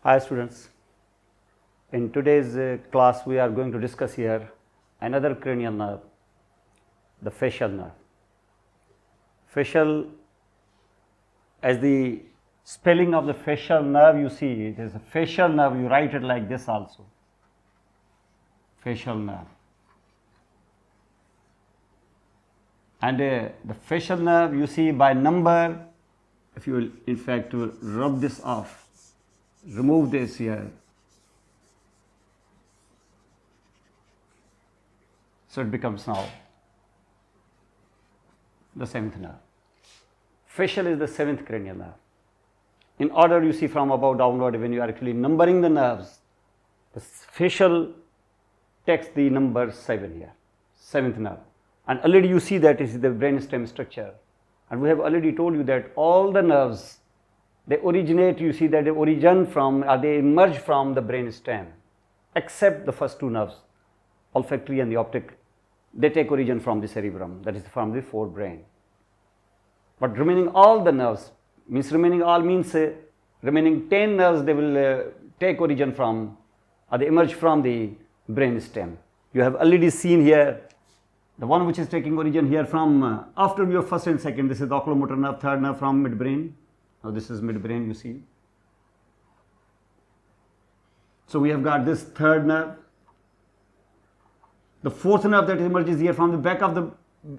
Hi students, in today's class we are going to discuss here another cranial nerve, the facial nerve. Facial, as the spelling of the facial nerve you see, it is a facial nerve, you write it like this also, facial nerve. And the facial nerve you see by number, if you will in fact will rub this off, remove this here. So it becomes now the seventh nerve. Facial is the seventh cranial nerve. In order you see from above downward, when you are actually numbering the nerves, the facial takes the number 7 here, seventh nerve. And already you see that is the brainstem structure. And we have already told you that all the nerves, they originate, you see that they origin from, or they emerge from the brainstem, except the first two nerves, olfactory and the optic, they take origin from the cerebrum, that is from the forebrain. But remaining all the nerves, remaining 10 nerves, they will take origin from, or they emerge from the brainstem. You have already seen here, the one which is taking origin here from, after your first and second, this is the oculomotor nerve, third nerve from midbrain. Now this is midbrain, you see. So we have got this third nerve. The fourth nerve that emerges here from the back of the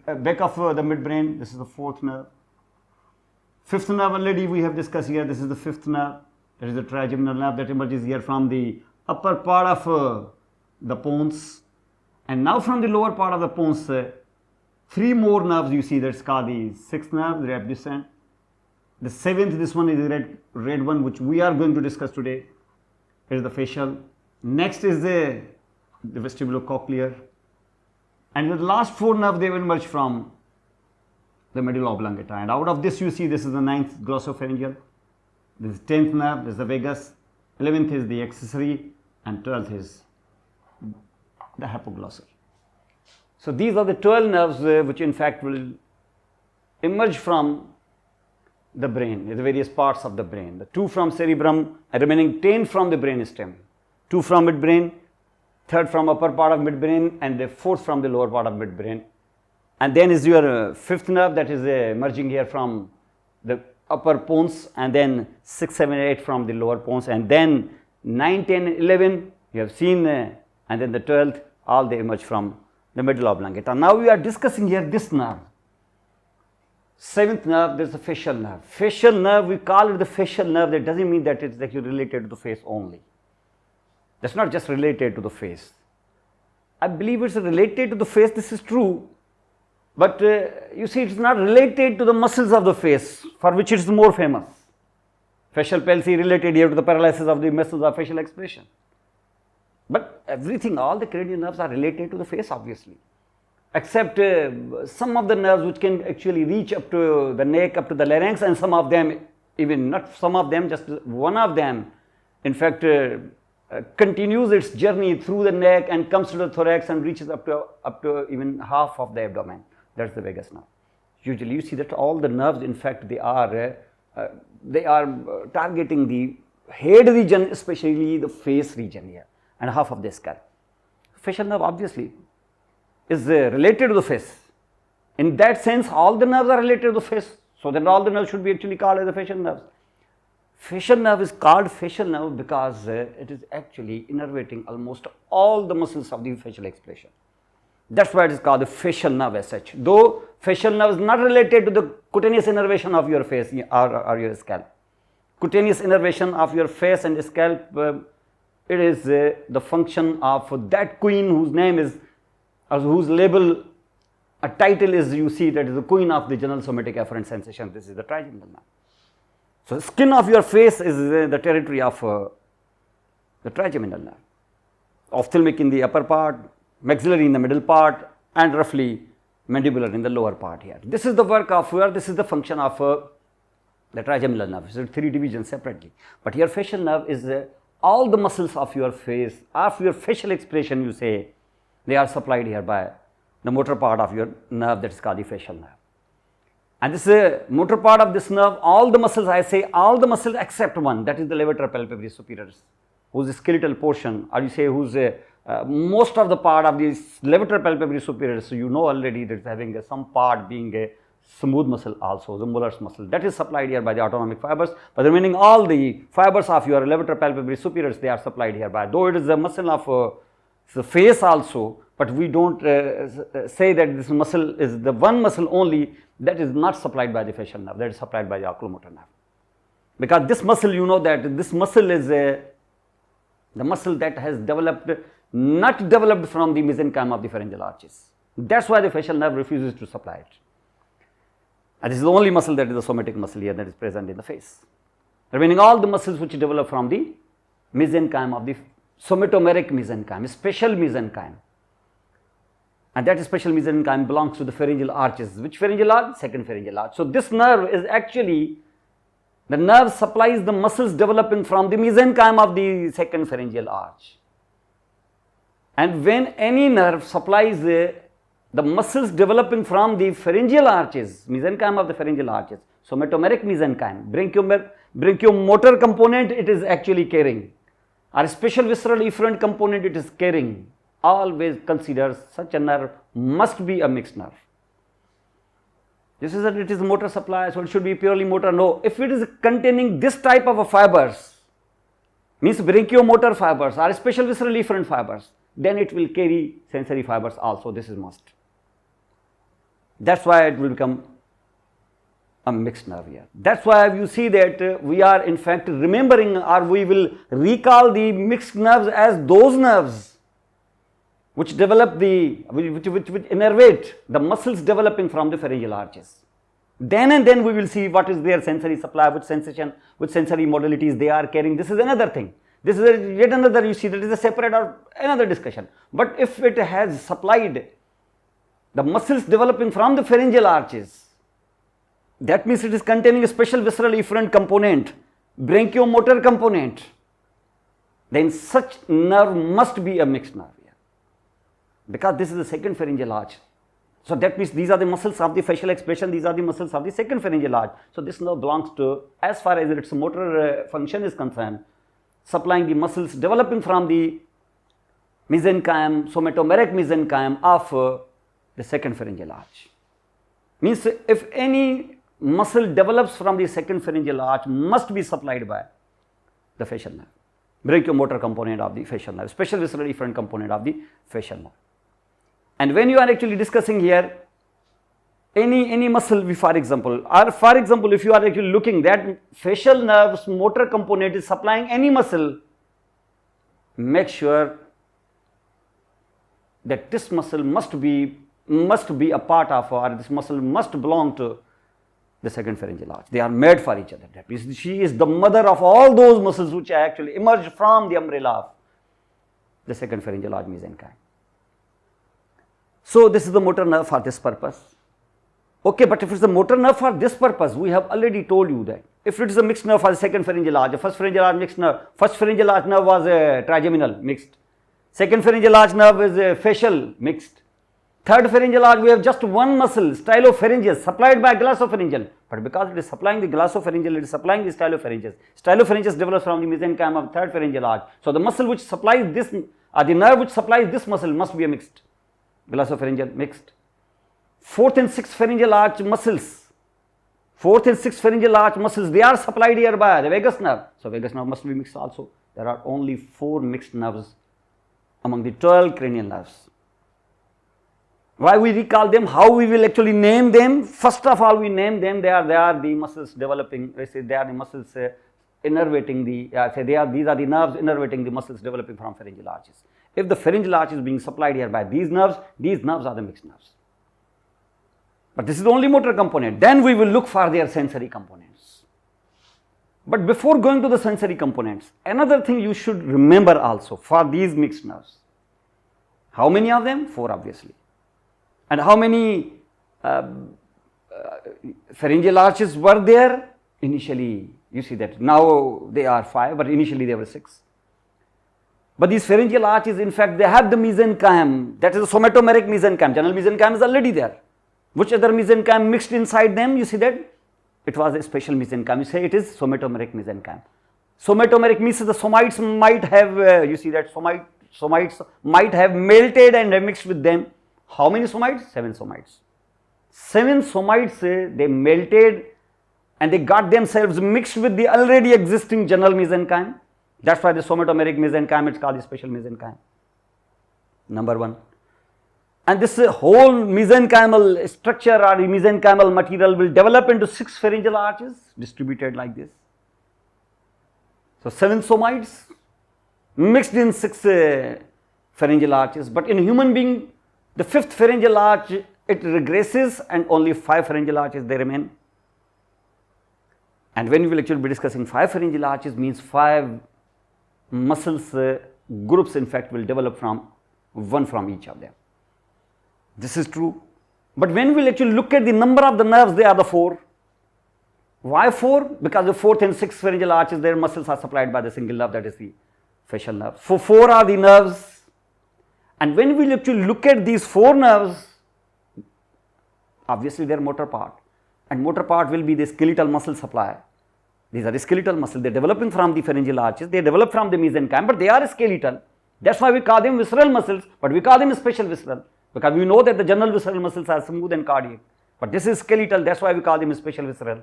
midbrain, this is the fourth nerve. Fifth nerve already we have discussed here, this is the fifth nerve, that is the trigeminal nerve that emerges here from the upper part of the pons. And now from the lower part of the pons, three more nerves you see, that's called the sixth nerve, the abducens. The seventh, this one is the red one, which we are going to discuss today. It is the facial. Next is the vestibulocochlear. And the last four nerves, they will emerge from the medulla oblongata. And out of this, you see, this is the ninth glossopharyngeal. This is 10th nerve, this is the vagus. 11th is the accessory, and 12th is the hypoglossal. So these are the 12 nerves which in fact will emerge from the brain, the various parts of the brain. The 2 from cerebrum and remaining 10 from the brainstem. 2 from midbrain, 3rd from upper part of midbrain, and the 4th from the lower part of midbrain. And then is your 5th nerve that is emerging here from the upper pons, and then 6, 7, 8 from the lower pons, and then 9, 10, 11 you have seen, and then the 12th, all they emerge from the medulla oblongata. Now we are discussing here this nerve. 7th nerve, there is the facial nerve. Facial nerve, we call it the facial nerve. That doesn't mean that it is actually related to the face only. That's not just related to the face. I believe it's related to the face, this is true. But you see, it's not related to the muscles of the face, for which it is more famous. Facial palsy related here to the paralysis of the muscles of facial expression. But everything, all the cranial nerves are related to the face, obviously. Except some of the nerves which can actually reach up to the neck, up to the larynx, and some of them, even not some of them, just one of them, in fact, continues its journey through the neck and comes to the thorax and reaches up to even half of the abdomen. That's the vagus nerve. Usually you see that all the nerves, in fact, they are targeting the head region, especially the face region here, and half of the skull. Facial nerve obviously is related to the face. In that sense, all the nerves are related to the face. So then all the nerves should be actually called as the facial nerves. Facial nerve is called facial nerve because it is actually innervating almost all the muscles of the facial expression. That's why it is called the facial nerve as such. Though facial nerve is not related to the cutaneous innervation of your face or your scalp. Cutaneous innervation of your face and scalp, it is the function of that queen whose name is, or whose label, a title is, you see, that is the queen of the general somatic afferent sensation. This is the trigeminal nerve. So skin of your face is the territory of the trigeminal nerve. Ophthalmic in the upper part, maxillary in the middle part, and roughly mandibular in the lower part here. This is the work of, this is the function of the trigeminal nerve. So 3 divisions separately. But here facial nerve is all the muscles of your face, of your facial expression, you say, they are supplied here by the motor part of your nerve, that is called the facial nerve. And this motor part of this nerve, all the muscles, I say all the muscles except one, that is the levator palpebrae superiors, whose skeletal portion, or you say whose most of the part of this levator palpebrae superiors, so you know already that is having some part being a smooth muscle also, the molars muscle, that is supplied here by the autonomic fibers, but remaining all the fibers of your levator palpebrae superiors, they are supplied here by, though it is a muscle of the face also, but we don't say that this muscle is the one muscle only, that is not supplied by the facial nerve, that is supplied by the oculomotor nerve. Because this muscle, you know that this muscle is the muscle that has developed, not developed from the mesenchyme of the pharyngeal arches. That's why the facial nerve refuses to supply it. And this is the only muscle that is the somatic muscle here that is present in the face. Remaining all the muscles which develop from the mesenchyme of the somatomeric mesenchyme, special mesenchyme. And that special mesenchyme belongs to the pharyngeal arches. Which pharyngeal arch? Second pharyngeal arch. So this nerve is actually, the nerve supplies the muscles developing from the mesenchyme of the second pharyngeal arch. And when any nerve supplies the muscles developing from the pharyngeal arches, mesenchyme of the pharyngeal arches, somatomeric mesenchyme, branchiomotor component it is actually carrying, or special visceral efferent component it is carrying, always considers such a nerve must be a mixed nerve. This is that it is motor supply, so it should be purely motor. No, if it is containing this type of fibers, means branchiomotor fibers or special visceral efferent fibers, then it will carry sensory fibers also. This is must. That's why it will become a mixed nerve here. That's why you see that we are in fact remembering, or we will recall the mixed nerves as those nerves which develop which innervate the muscles developing from the pharyngeal arches. Then and then we will see what is their sensory supply, which sensation, which sensory modalities they are carrying. This is another thing. This is yet another, you see, that is a separate or another discussion. But if it has supplied the muscles developing from the pharyngeal arches, that means it is containing a special visceral efferent component, branchiomotor component, then such nerve must be a mixed nerve here, because this is the second pharyngeal arch. So that means these are the muscles of the facial expression, these are the muscles of the second pharyngeal arch. So this nerve belongs to, as far as its motor function is concerned, supplying the muscles developing from the mesenchyme, somatomeric mesenchyme of the second pharyngeal arch. Means if any muscle develops from the second pharyngeal arch, must be supplied by the facial nerve, branchiomotor component of the facial nerve, special visceral efferent component of the facial nerve. And when you are actually discussing here any muscle, for example, if you are actually looking that facial nerve's motor component is supplying any muscle, make sure that this muscle must be a part of, or this muscle must belong to the second pharyngeal arch. They are made for each other. That means she is the mother of all those muscles which actually emerge from the umbrella of the second pharyngeal arch mesenchyme. So this is the motor nerve for this purpose. Okay, but if it is a motor nerve for this purpose, we have already told you that if it is a mixed nerve for the second pharyngeal arch, the first pharyngeal arch mixed nerve, first pharyngeal arch nerve was trigeminal mixed, second pharyngeal arch nerve is facial mixed, third pharyngeal arch we have just one muscle, stylopharyngeus, supplied by glosopharyngeal, but because it is supplying the glosopharyngeal, it is supplying the stylopharyngeus. Stylopharyngeus develops from the mesenchyme of third pharyngeal arch. So the muscle which supplies this, or the nerve which supplies this muscle must be a mixed, glossopharyngeal mixed. Fourth and sixth pharyngeal arch muscles, they are supplied here by the vagus nerve. So vagus nerve must be mixed also. There are only 4 mixed nerves among the 12 cranial nerves. Why we recall them? How we will actually name them? First of all, we name them. They are the muscles developing. Let's say they are the muscles innervating the. These are the nerves innervating the muscles developing from pharyngeal arches. If the pharyngeal arch is being supplied here by these nerves are the mixed nerves. But this is the only motor component. Then we will look for their sensory components. But before going to the sensory components, another thing you should remember also for these mixed nerves. How many of them? 4 obviously. And how many pharyngeal arches were there? Initially, you see that now they are 5, but initially they were 6. But these pharyngeal arches, in fact, they have the mesenchyme, that is the somatomeric mesenchyme. General mesenchyme is already there. Which other mesenchyme mixed inside them? You see that? It was a special mesenchyme. You say it is somatomeric mesenchyme. Somatomeric means the somites might have, you see that somites might have melted and mixed with them. How many somites? 7 somites. 7 somites, they melted and they got themselves mixed with the already existing general mesenchyme. That's why the somatomeric mesenchyme, it's called the special mesenchyme. Number 1. And this whole mesenchymal structure or mesenchymal material will develop into 6 pharyngeal arches distributed like this. So 7 somites mixed in 6 pharyngeal arches, but in human being, the 5th pharyngeal arch, it regresses and only 5 pharyngeal arches they remain. And when we will actually be discussing 5 pharyngeal arches, means 5 muscles groups in fact will develop from one from each of them. This is true. But when we will actually look at the number of the nerves, they are the 4. Why 4? Because the 4th and 6th pharyngeal arches, their muscles are supplied by the single nerve, that is the facial nerve. So 4 are the nerves. And when we will actually look at these 4 nerves, obviously their motor part. And motor part will be the skeletal muscle supply. These are the skeletal muscles. They are developing from the pharyngeal arches. They develop from the mesenchyme, but they are skeletal. That's why we call them visceral muscles, but we call them special visceral. Because we know that the general visceral muscles are smooth and cardiac. But this is skeletal, that's why we call them special visceral.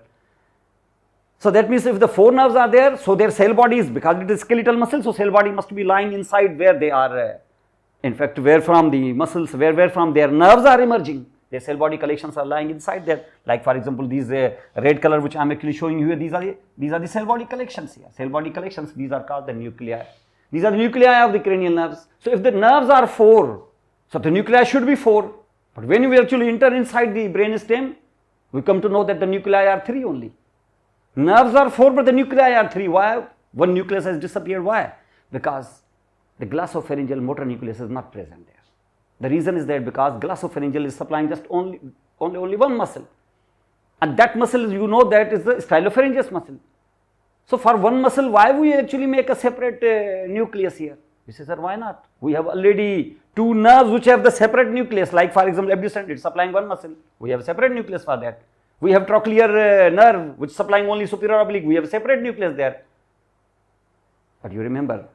So that means if the 4 nerves are there, so their cell body is, because it is skeletal muscle, so cell body must be lying inside where they are, in fact, where from the muscles, where from their nerves are emerging. Their cell body collections are lying inside there. Like for example, these red color which I am actually showing you here, these are the cell body collections here. Cell body collections, these are called the nuclei. These are the nuclei of the cranial nerves. So if the nerves are 4, so the nuclei should be 4. But when we actually enter inside the brain stem, we come to know that the nuclei are 3 only. Nerves are 4, but the nuclei are 3. Why? One nucleus has disappeared. Why? Because the glossopharyngeal motor nucleus is not present there. The reason is that because glossopharyngeal is supplying just only one muscle. And that muscle, you know, that is the stylopharyngeus muscle. So for one muscle, why we actually make a separate nucleus here? You say, sir, why not? We have already 2 nerves which have the separate nucleus. Like for example, abducens, it's supplying one muscle. We have a separate nucleus for that. We have trochlear nerve which is supplying only superior oblique. We have a separate nucleus there. But you remember,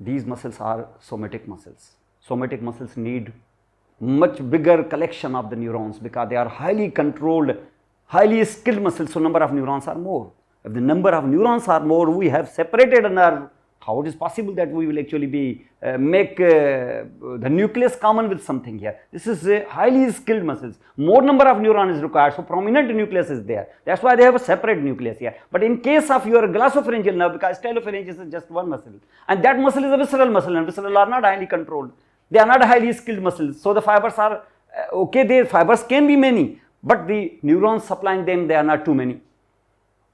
these muscles are somatic muscles. Somatic muscles need much bigger collection of the neurons because they are highly controlled, highly skilled muscles, so number of neurons are more. If the number of neurons are more, we have separated a nerve. How it is possible that we will actually be make the nucleus common with something here? This is highly skilled muscles. More number of neurons is required, so prominent nucleus is there. That's why they have a separate nucleus here. But in case of your glossopharyngeal nerve, because stylopharyngeus is just one muscle, and that muscle is a visceral muscle, and visceral are not highly controlled. They are not highly skilled muscles. So the fibers are okay. Their fibers can be many, but the neurons supplying them, they are not too many.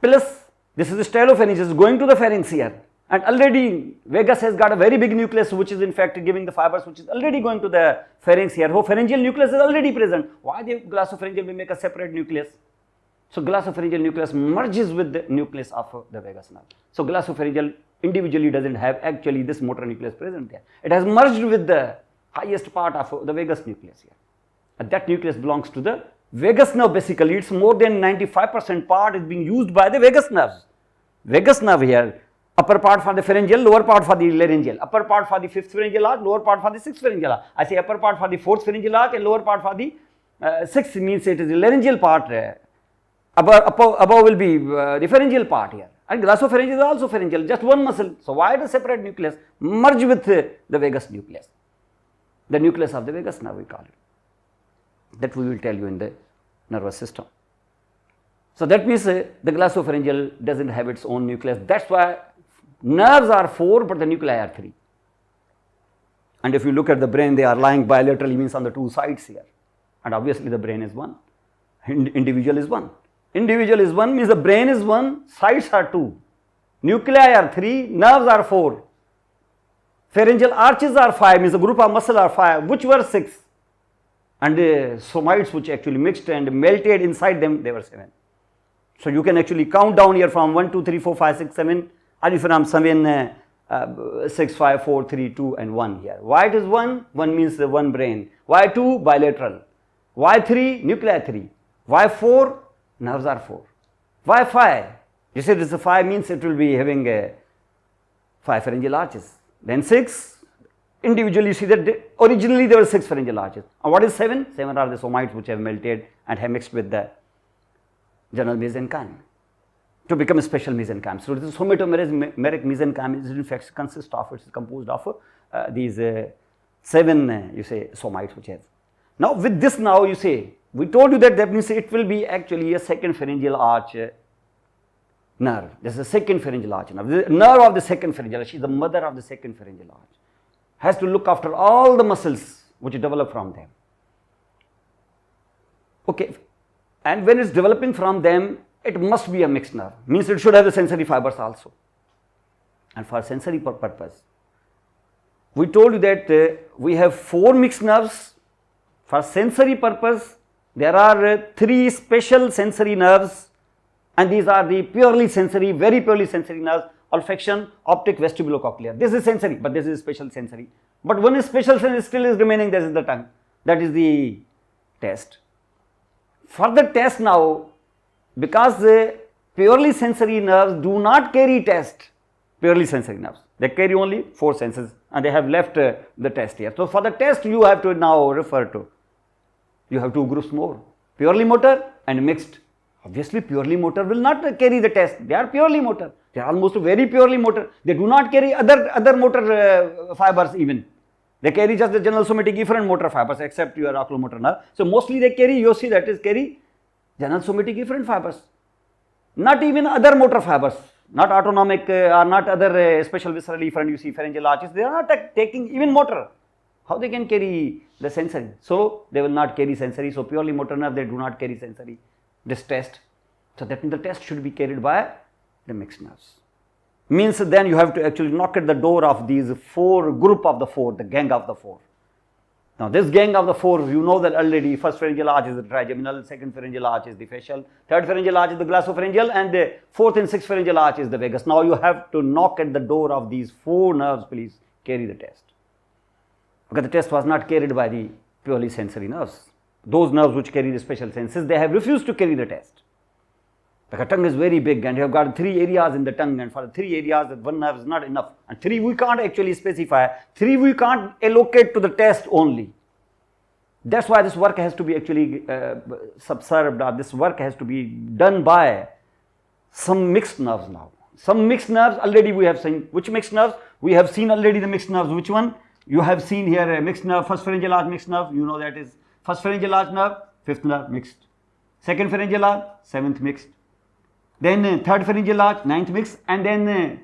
Plus, this is the stylopharyngeus going to the pharynx here. And already vagus has got a very big nucleus which is in fact giving the fibers which is already going to the pharynx here. So pharyngeal nucleus is already present. Why the glossopharyngeal will make a separate nucleus? So glossopharyngeal nucleus merges with the nucleus of the vagus nerve. So glossopharyngeal individually doesn't have actually this motor nucleus present there. It has merged with the highest part of the vagus nucleus here. And that nucleus belongs to the vagus nerve basically. It's more than 95% part is being used by the vagus nerves. Vagus nerve here. Upper part for the pharyngeal, lower part for the laryngeal. Upper part for the 5th pharyngeal arch, lower part for the 6th pharyngeal arch. I say upper part for the 4th pharyngeal arch and lower part for the 6th, means it is the laryngeal part. Above will be the pharyngeal part here. And glossopharyngeal is also pharyngeal, just one muscle. So why the separate nucleus? Merge with the vagus nucleus. The nucleus of the vagus nerve we call it. That we will tell you in the nervous system. So that means the glossopharyngeal doesn't have its own nucleus. That's why nerves are 4, but the nuclei are 3. And if you look at the brain, they are lying bilaterally, means on the 2 sides here. And obviously the brain is 1. Individual is 1. Individual is 1 means the brain is 1, sides are 2. Nuclei are 3, nerves are 4. Pharyngeal arches are 5, means the group of muscle are 5, which were 6. And the somites which actually mixed and melted inside them, they were 7. So you can actually count down here from 1, 2, 3, 4, 5, 6, 7. And from 7, 6, 5, 4, 3, 2 and 1 here. Why it is 1? 1 means the one brain. Why 2? Bilateral. Why 3? Nuclei 3. Why 4? Nerves are 4. Why 5? You say this is 5 means it will be having 5 pharyngeal arches. Then 6. Individually you see that originally there were 6 pharyngeal arches. And what is 7? 7 are the somites which have melted and have mixed with the general mesenchyme to become a special mesenchyme. So this somatomeric mesenchyme is in fact consists of, it's composed of these 7 you say somites which have. Now with this now you say, we told you that means it will be actually a second pharyngeal arch nerve. This is a second pharyngeal arch nerve. The nerve of the second pharyngeal arch, she is the mother of the second pharyngeal arch. Has to look after all the muscles which develop from them. Okay, and when it's developing from them, it must be a mixed nerve, means it should have the sensory fibers also. And for sensory purpose, we told you that we have 4 mixed nerves. For sensory purpose, there are 3 special sensory nerves, and these are the purely sensory, very purely sensory nerves: olfaction, optic, vestibulocochlear. This is sensory, but this is special sensory. But one is special sensory still is remaining, this is the tongue. That is the test. For the test now, because the purely sensory nerves do not carry test, purely sensory nerves, they carry only 4 senses and they have left the test here. So for the test you have to now refer to, you have 2 groups more, purely motor and mixed. Obviously purely motor will not carry the test, they are purely motor, they are almost very purely motor, they do not carry other motor fibers even. They carry just the general somatic efferent motor fibers except your oculomotor nerve. So mostly they carry, you see that is carry general somatic efferent fibers, not even other motor fibers, not autonomic or not other special visceral efferent, you see pharyngeal arches, they are not taking even motor. How they can carry the sensory? So they will not carry sensory, so purely motor nerve they do not carry sensory. This test, so that means the test should be carried by the mixed nerves. Means then you have to actually knock at the door of these 4 group of the 4, the gang of the 4. Now this gang of the 4, you know that already. First pharyngeal arch is the trigeminal, second pharyngeal arch is the facial, third pharyngeal arch is the glossopharyngeal, and the 4th and 6th pharyngeal arch is the vagus. Now you have to knock at the door of these 4 nerves, please carry the test. Because the test was not carried by the purely sensory nerves. Those nerves which carry the special senses, they have refused to carry the test. Because tongue is very big and you have got 3 areas in the tongue, and for the 3 areas that 1 nerve is not enough, and 3 we can't actually specify, 3 we can't allocate to the test only. That's why this work has to be actually subserved, or this work has to be done by some mixed nerves now. Some mixed nerves already we have seen. Which mixed nerves? We have seen already the mixed nerves. Which one? You have seen here a mixed nerve, first pharyngeal arch mixed nerve, you know that is first pharyngeal arch nerve, 5th nerve mixed, second pharyngeal arch, 7th mixed, then third pharyngeal arch, 9th mixed, and then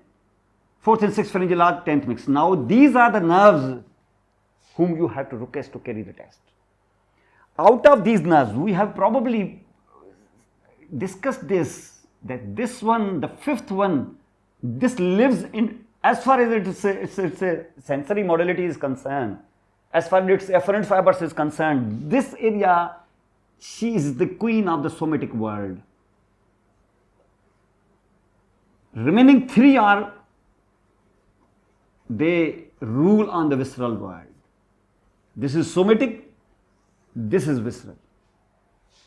4th and 6th pharyngeal arch, 10th mixed. Now these are the nerves whom you have to request to carry the test. Out of these nerves, we have probably discussed this, that this one, the 5th one, this lives in, as far as its sensory modality is concerned, as far as its efferent fibers is concerned, this area, she is the queen of the somatic world. Remaining 3 are, they rule on the visceral world. This is somatic, this is visceral.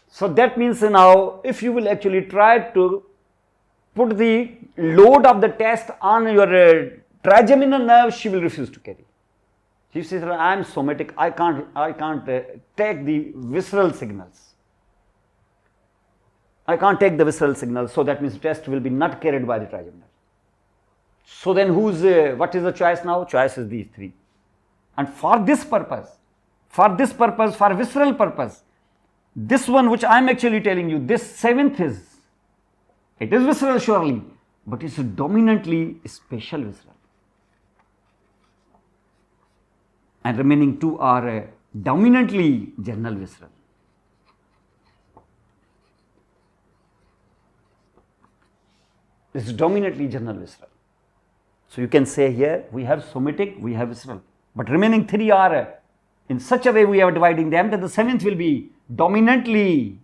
So that means now, if you will actually try to put the load of the test on your trigeminal nerve, she will refuse to carry. She says, I am somatic, I can't take the visceral signals. I can't take the visceral signals, so that means the test will be not carried by the trigeminal. So then what is the choice now? Choice is these 3. And for this purpose, for visceral purpose, this one which I am actually telling you, this 7th is, it is visceral surely, but it is dominantly spatial visceral. And remaining 2 are dominantly general visceral. This is dominantly general visceral. So you can say here we have somatic, we have visceral, but remaining 3 are in such a way we are dividing them that the 7th will be dominantly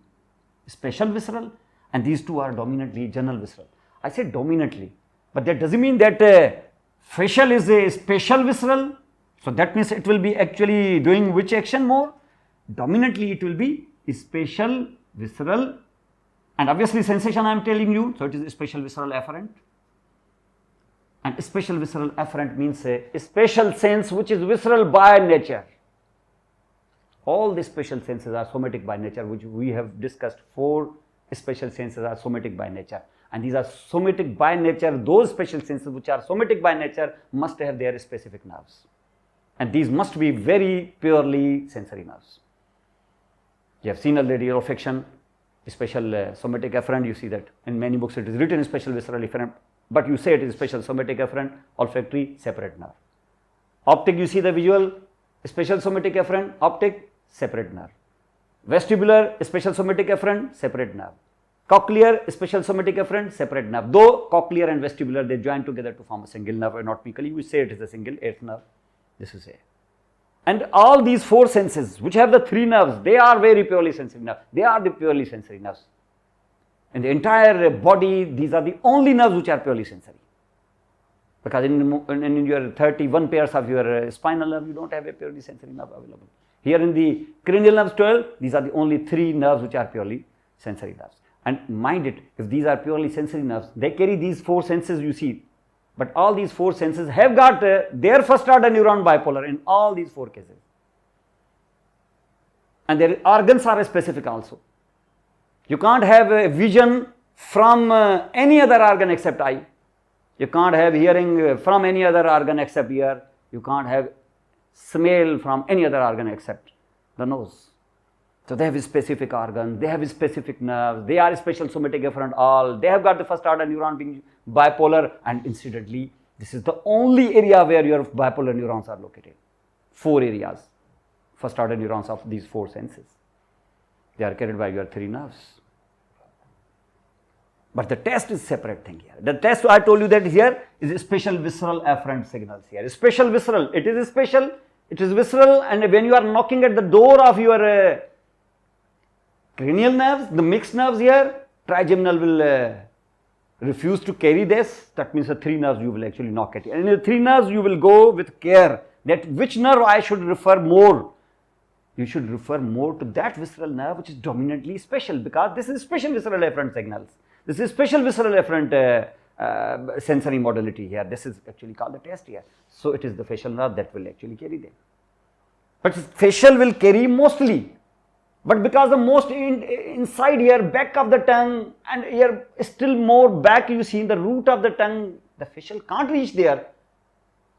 spatial visceral and these 2 are dominantly general visceral. I said dominantly, but that doesn't mean that facial is a spatial visceral. So that means it will be actually doing which action more? Dominantly it will be spatial visceral, and obviously sensation I am telling you, so it is spatial visceral afferent. And spatial visceral afferent means a spatial sense which is visceral by nature. All the spatial senses are somatic by nature, which we have discussed. 4 spatial senses are somatic by nature, and these are somatic by nature. Those spatial senses which are somatic by nature must have their specific nerves, and these must be very purely sensory nerves. You have seen already olfaction, spatial somatic afferent. You see that in many books it is written spatial visceral afferent, but you say it is spatial somatic afferent. Olfactory, separate nerve. Optic, you see the visual, spatial somatic afferent, optic, separate nerve. Vestibular, spatial somatic afferent, separate nerve. Cochlear, spatial somatic afferent, separate nerve. Though cochlear and vestibular, they join together to form a single nerve. Anatomically, we say it is a single 8th nerve. This is a. And all these 4 senses, which have the 3 nerves, they are very purely sensory nerves. They are the purely sensory nerves. In the entire body, these are the only nerves which are purely sensory. Because in your 31 pairs of your spinal nerve, you don't have a purely sensory nerve available. Here in the cranial nerves 12, these are the only 3 nerves which are purely sensory nerves. And mind it, if these are purely sensory nerves, they carry these 4 senses you see. But all these 4 senses have got their first order neuron bipolar in all these 4 cases. And their organs are specific also. You can't have a vision from any other organ except eye. You can't have hearing from any other organ except ear. You can't have smell from any other organ except the nose. So they have a specific organ, they have a specific nerves, they are spatial somatic afferent all, they have got the first order neuron being bipolar, and incidentally this is the only area where your bipolar neurons are located. 4 areas, first order neurons of these 4 senses. They are carried by your 3 nerves. But the test is separate thing here. The test I told you that here is spatial visceral afferent signals here. Spatial visceral, it is spatial, it is visceral, and when you are knocking at the door of your cranial nerves, the mixed nerves here, trigeminal will refuse to carry this. That means the 3 nerves you will actually knock at. And in the 3 nerves you will go with care that which nerve I should refer more. You should refer more to that visceral nerve which is dominantly spatial, because this is spatial visceral afferent signals. This is spatial visceral afferent sensory modality here. This is actually called the test here. So it is the facial nerve that will actually carry them. But facial will carry mostly. But because the most inside here, back of the tongue, and here still more back you see in the root of the tongue, the facial can't reach there.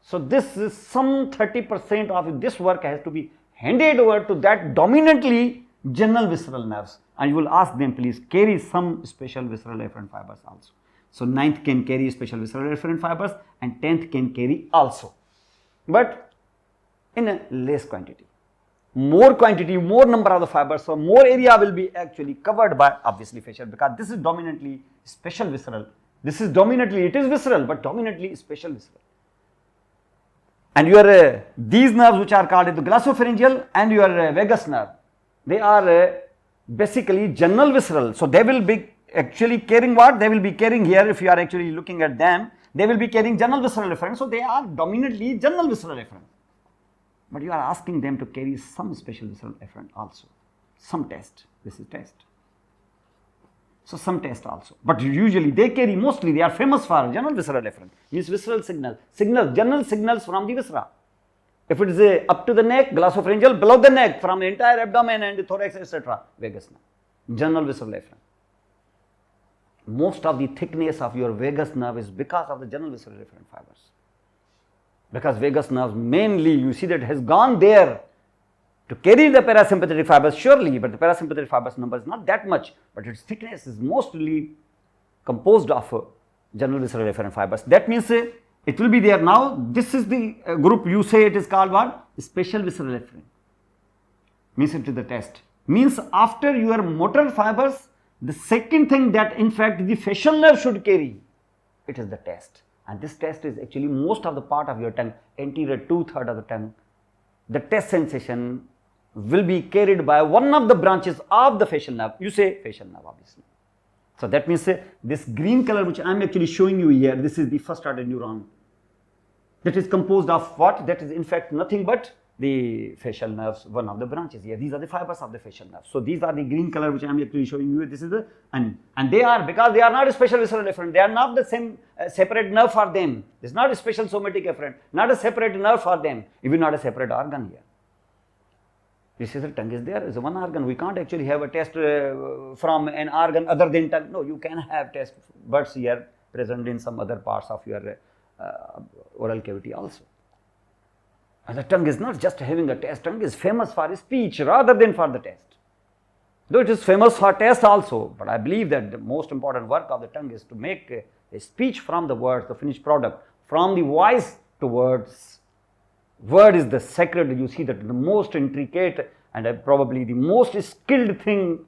So this is some 30% of this work has to be handed over to that dominantly general visceral nerves. And you will ask them, please carry some spatial visceral afferent fibers also. So 9th can carry spatial visceral afferent fibers, and 10th can carry also, but in a less quantity. More quantity, more number of the fibers, so more area will be actually covered by obviously facial, because this is dominantly spatial visceral. This is dominantly, it is visceral, but dominantly spatial visceral. And your these nerves which are called the glossopharyngeal and your vagus nerve, they are basically general visceral. So they will be actually carrying what? They will be carrying here, if you are actually looking at them, they will be carrying general visceral afferent. So they are dominantly general visceral afferent. But you are asking them to carry some spatial visceral afferent also. Some test. This is test. So some test also. But usually they carry, mostly they are famous for general visceral afferent. Means visceral signals, general signals from the viscera. If it is up to the neck, glossopharyngeal, below the neck, from the entire abdomen and the thorax, etc., vagus nerve, general visceral afferent. Most of the thickness of your vagus nerve is because of the general visceral afferent fibers. Because vagus nerve mainly, you see that has gone there to carry the parasympathetic fibers, surely, but the parasympathetic fibers number is not that much, but its thickness is mostly composed of general visceral afferent fibers. That means it will be there now. This is the group, you say it is called what? Spatial visceral afferent. Means it is the test. Means after your motor fibers, the second thing that in fact the facial nerve should carry, it is the test. And this test is actually most of the part of your tongue, anterior 2/3 of the tongue. The test sensation will be carried by one of the branches of the facial nerve. You say facial nerve, obviously. So that means this green color which I am actually showing you here, this is the first order neuron. That is composed of what? That is in fact nothing but the facial nerves, one of the branches here. These are the fibers of the facial nerve. So these are the green color which I am actually showing you. This is the, and they are, because they are not a special visceral efferent, they are not the same separate nerve for them. This is not a special somatic efferent, not a separate nerve for them, even not a separate organ here. This is the tongue is there, is one organ. We can't actually have a test from an organ other than tongue. No, you can have test buds here present in some other parts of your oral cavity also. And the tongue is not just having a test, tongue is famous for speech rather than for the test. Though it is famous for test also, but I believe that the most important work of the tongue is to make a speech from the words, the finished product, from the voice to words. Word is the sacred, you see that the most intricate and probably the most skilled thing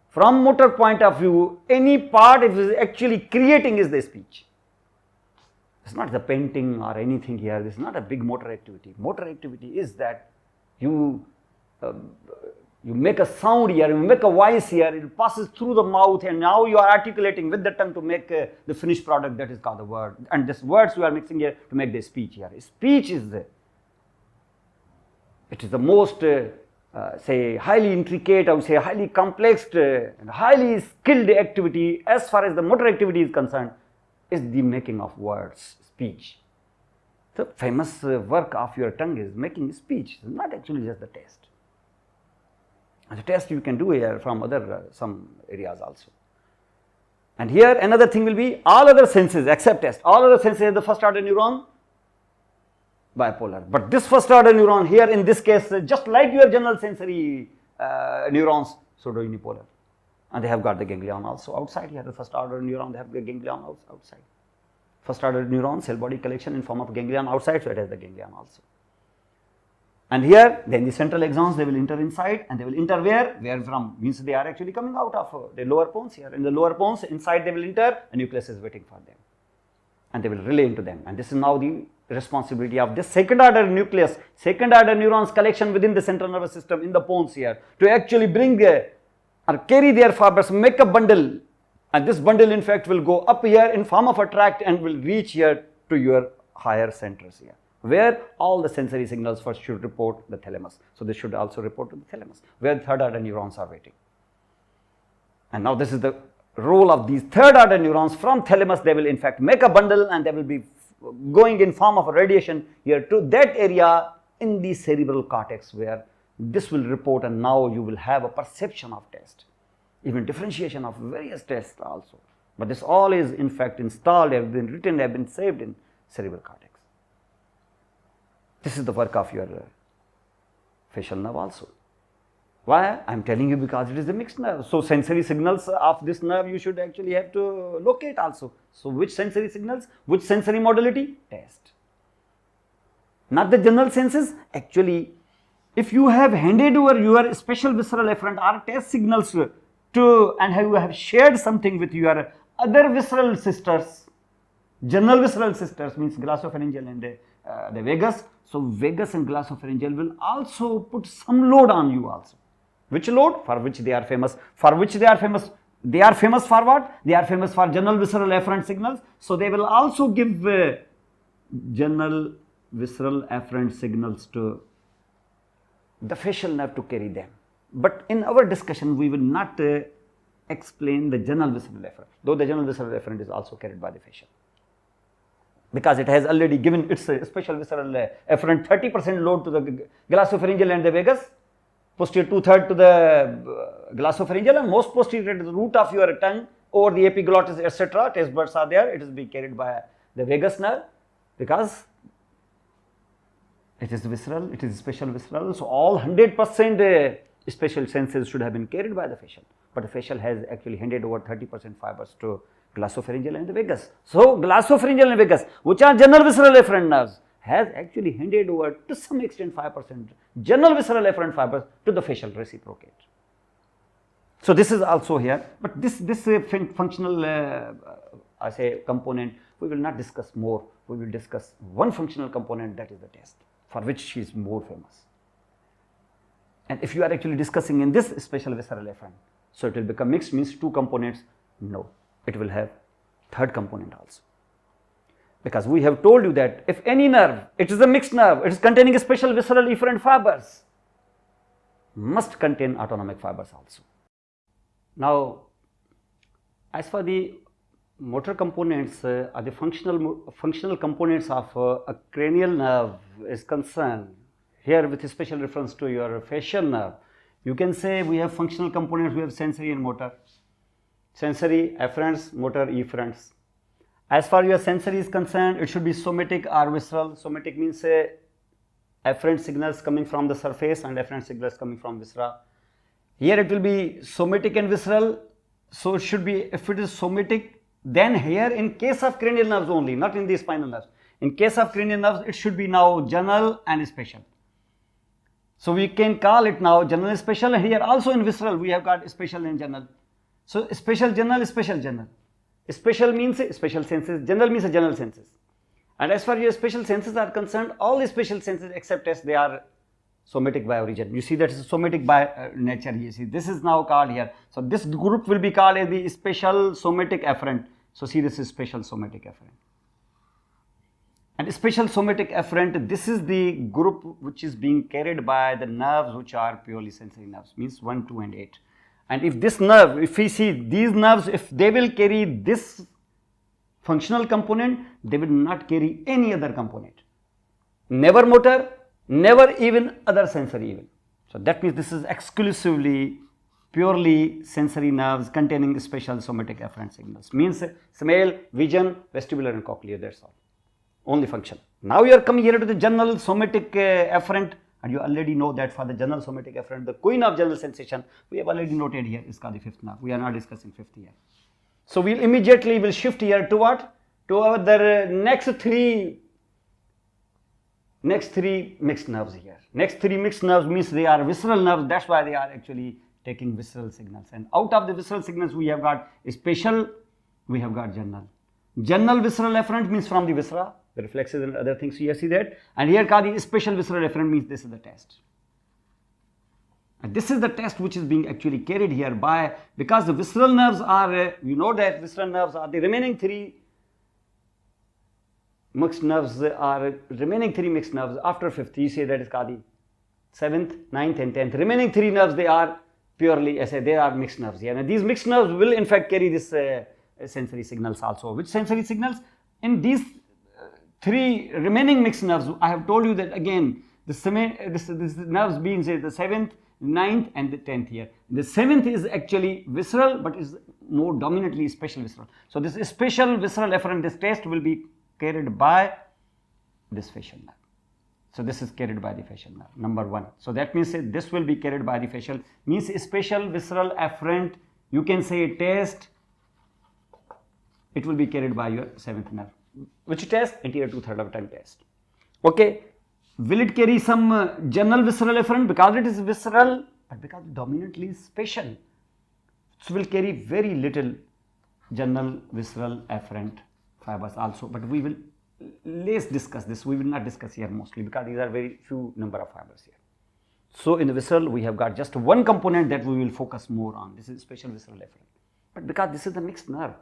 from motor point of view, any part it is actually creating is the speech. It's not the painting or anything here, this is not a big motor activity. Motor activity is that you make a sound here, you make a voice here, it passes through the mouth and now you are articulating with the tongue to make the finished product, that is called the word. And this words you are mixing here to make the speech here. Speech is it is the most say highly intricate, I would say highly complex and highly skilled activity as far as the motor activity is concerned. Is the making of words, speech. The famous work of your tongue is making speech, it's not actually just the test. And the test you can do here from other some areas also. And here another thing will be all other senses except test. All other senses have the first order neuron bipolar. But this first order neuron here in this case, just like your general sensory neurons, pseudo-unipolar. And they have got the ganglion also outside here, the first order neuron, they have the ganglion outside. First order neuron, cell body collection in form of ganglion outside, so it has the ganglion also. And here, then the central axons, they will enter inside and they will enter where? Where from? Means they are actually coming out of the lower pons here. In the lower pons, inside they will enter, a nucleus is waiting for them. And they will relay into them. And this is now the responsibility of this second order nucleus, second order neurons collection within the central nervous system in the pons here to actually bring or carry their fibers, make a bundle, and this bundle in fact will go up here in form of a tract and will reach here to your higher centers here, where all the sensory signals first should report the thalamus. So this should also report to the thalamus, where third order neurons are waiting. And now this is the role of these third order neurons from thalamus. They will in fact make a bundle and they will be going in form of a radiation here to that area in the cerebral cortex, where this will report, and now you will have a perception of taste, even differentiation of various tastes also. But this all is in fact installed, have been written, have been saved in cerebral cortex. This is the work of your facial nerve also. Why? I am telling you because it is a mixed nerve. So sensory signals of this nerve you should actually have to locate also. So which sensory signals? Which sensory modality? Taste. Not the general senses. Actually, if you have handed over your special visceral efferent or taste signals to, and you have shared something with your other visceral sisters, general visceral sisters, means glossopharyngeal and the vagus. So vagus and glossopharyngeal will also put some load on you also. Which load? For which they are famous. For which they are famous? They are famous for what? They are famous for general visceral efferent signals. So they will also give general visceral efferent signals to the facial nerve to carry them. But in our discussion, we will not explain the general visceral efferent, though the general visceral efferent is also carried by the facial, because it has already given its special visceral efferent 30% load to the glossopharyngeal and the vagus, posterior 2/3 to the glossopharyngeal, and most posterior to the root of your tongue over the epiglottis, etc. Taste buds are there. It is being carried by the vagus nerve because it is visceral, it is special visceral. So all 100% special senses should have been carried by the facial, but the facial has actually handed over 30% fibers to glossopharyngeal and the vagus. So glossopharyngeal and vagus, which are general visceral efferent nerves, has actually handed over to some extent 5% general visceral efferent fibers to the facial reciprocate. So this is also here, but this functional I say component we will not discuss more. We will discuss one functional component, that is the taste, for which she is more famous. And if you are actually discussing in this special visceral efferent, so it will become mixed, means two components. No, it will have third component also. Because we have told you that if any nerve, it is a mixed nerve, it is containing special visceral efferent fibers, must contain autonomic fibers also. Now, as for the motor components, are the functional components of a cranial nerve is concerned, here with special reference to your facial nerve, you can say we have functional components, we have sensory and motor. Sensory efferents, motor efferents. As far as your sensory is concerned, it should be somatic or visceral. Somatic means efferent signals coming from the surface and efferent signals coming from viscera. Here it will be somatic and visceral. So it should be, if it is somatic, then here in case of cranial nerves only, not in the spinal nerves. In case of cranial nerves, it should be now general and special. So we can call it now general and special, and here also in visceral we have got special and general. So special, general, special, general. Special means special senses, general means general senses. And as far as your special senses are concerned, all the special senses except as they are somatic by origin. You see that is somatic by nature. You see this is now called here. So this group will be called as the special somatic efferent. So see, this is special somatic efferent. And special somatic efferent, this is the group which is being carried by the nerves which are purely sensory nerves, means 1, 2 and 8. And if this nerve, if we see these nerves, if they will carry this functional component, they will not carry any other component. Never motor, never even other sensory even. So that means this is exclusively purely sensory nerves containing special somatic efferent signals. Means smell, vision, vestibular and cochlear, that's all. Only function. Now you are coming here to the general somatic efferent. And you already know that for the general somatic efferent, the queen of general sensation, we have already noted here is called the fifth nerve. We are not discussing fifth here. So we immediately will shift here to what? To our next three mixed nerves here. Next three mixed nerves means they are visceral nerves. That's why they are actually taking visceral signals. And out of the visceral signals, we have got special, we have got general. General visceral efferent means from the viscera, the reflexes and other things, you see that. And here the special visceral efferent means this is the test. And this is the test which is being actually carried here by, because the visceral nerves are, you know that visceral nerves are the remaining three mixed nerves after fifth. You say that is called the 7th, 9th and 10th. Remaining three nerves, they are purely, they are mixed nerves here. And these mixed nerves will in fact carry this sensory signals also. Which sensory signals? In these three remaining mixed nerves, I have told you that again, this nerves being say the 7th, 9th and the 10th here. The 7th is actually visceral, but is more dominantly special visceral. So this special visceral efferent, this test will be carried by this facial nerve. So this is carried by the facial nerve, number 1. So that means this will be carried by the facial, means special visceral efferent, you can say test, it will be carried by your 7th nerve. Which test? Anterior 2/3 of tongue test. Okay. Will it carry some general visceral efferent? Because it is visceral, but because dominantly special, so will carry very little general visceral efferent fibers also. But we will less discuss this. We will not discuss here mostly because these are very few number of fibers here. So in the visceral, we have got just one component that we will focus more on. This is special visceral efferent. But because this is the mixed nerve,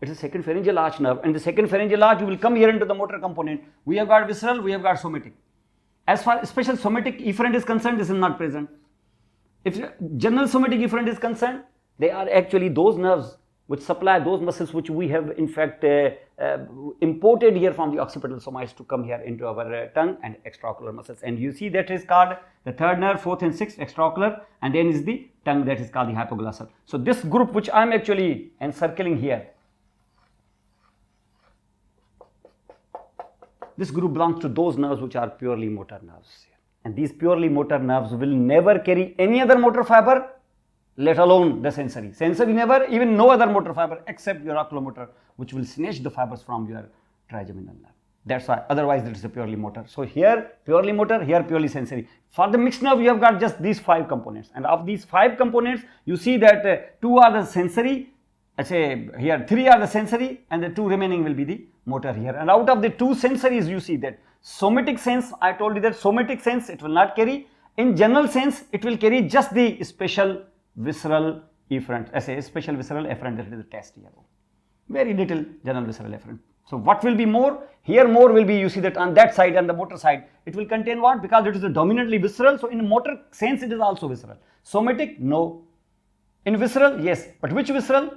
it is a second pharyngeal arch nerve, and the second pharyngeal arch, you will come here into the motor component. We have got visceral, we have got somatic. As far as special somatic efferent is concerned, this is not present. If general somatic efferent is concerned, they are actually those nerves which supply those muscles which we have in fact imported here from the occipital somites to come here into our tongue and extraocular muscles. And you see that is called the 3rd nerve, 4th and 6th extraocular, and then is the tongue, that is called the hypoglossal. So this group which I am actually encircling here, this group belongs to those nerves which are purely motor nerves. And these purely motor nerves will never carry any other motor fiber, let alone the sensory. Sensory never, even no other motor fiber except your oculomotor, which will snatch the fibers from your trigeminal nerve. That's why, otherwise it is a purely motor. So here purely motor, here purely sensory. For the mixed nerve, you have got just these 5 components. And of these 5 components, you see that 2 are the sensory, let's say here 3 are the sensory, and the 2 remaining will be the motor here. And out of the 2 sensories, you see that somatic sense, I told you that somatic sense it will not carry. In general sense, it will carry just the special visceral efferent, special visceral efferent, that is the test here. Very little general visceral efferent. So what will be more? Here more will be, you see that on that side and the motor side, it will contain what? Because it is a dominantly visceral, so in motor sense it is also visceral. Somatic? No. In visceral? Yes. But which visceral?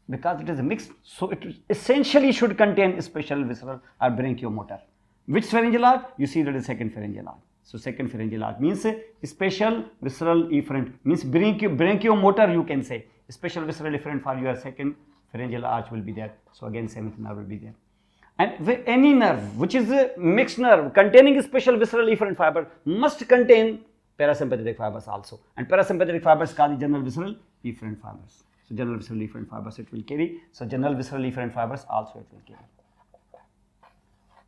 Because it is a mixed, so it essentially should contain special visceral or branchiomotor. Which pharyngeal arch? You see that is second pharyngeal arch. So second pharyngeal arch means special visceral efferent, means branchiomotor you can say. Special visceral efferent for your second pharyngeal arch will be there. So again seventh nerve will be there. And any nerve which is a mixed nerve containing special visceral efferent fiber must contain parasympathetic fibers also. And parasympathetic fibers are the general visceral efferent fibers. So general visceral efferent fibers it will carry. So general visceral efferent fibers also it will carry.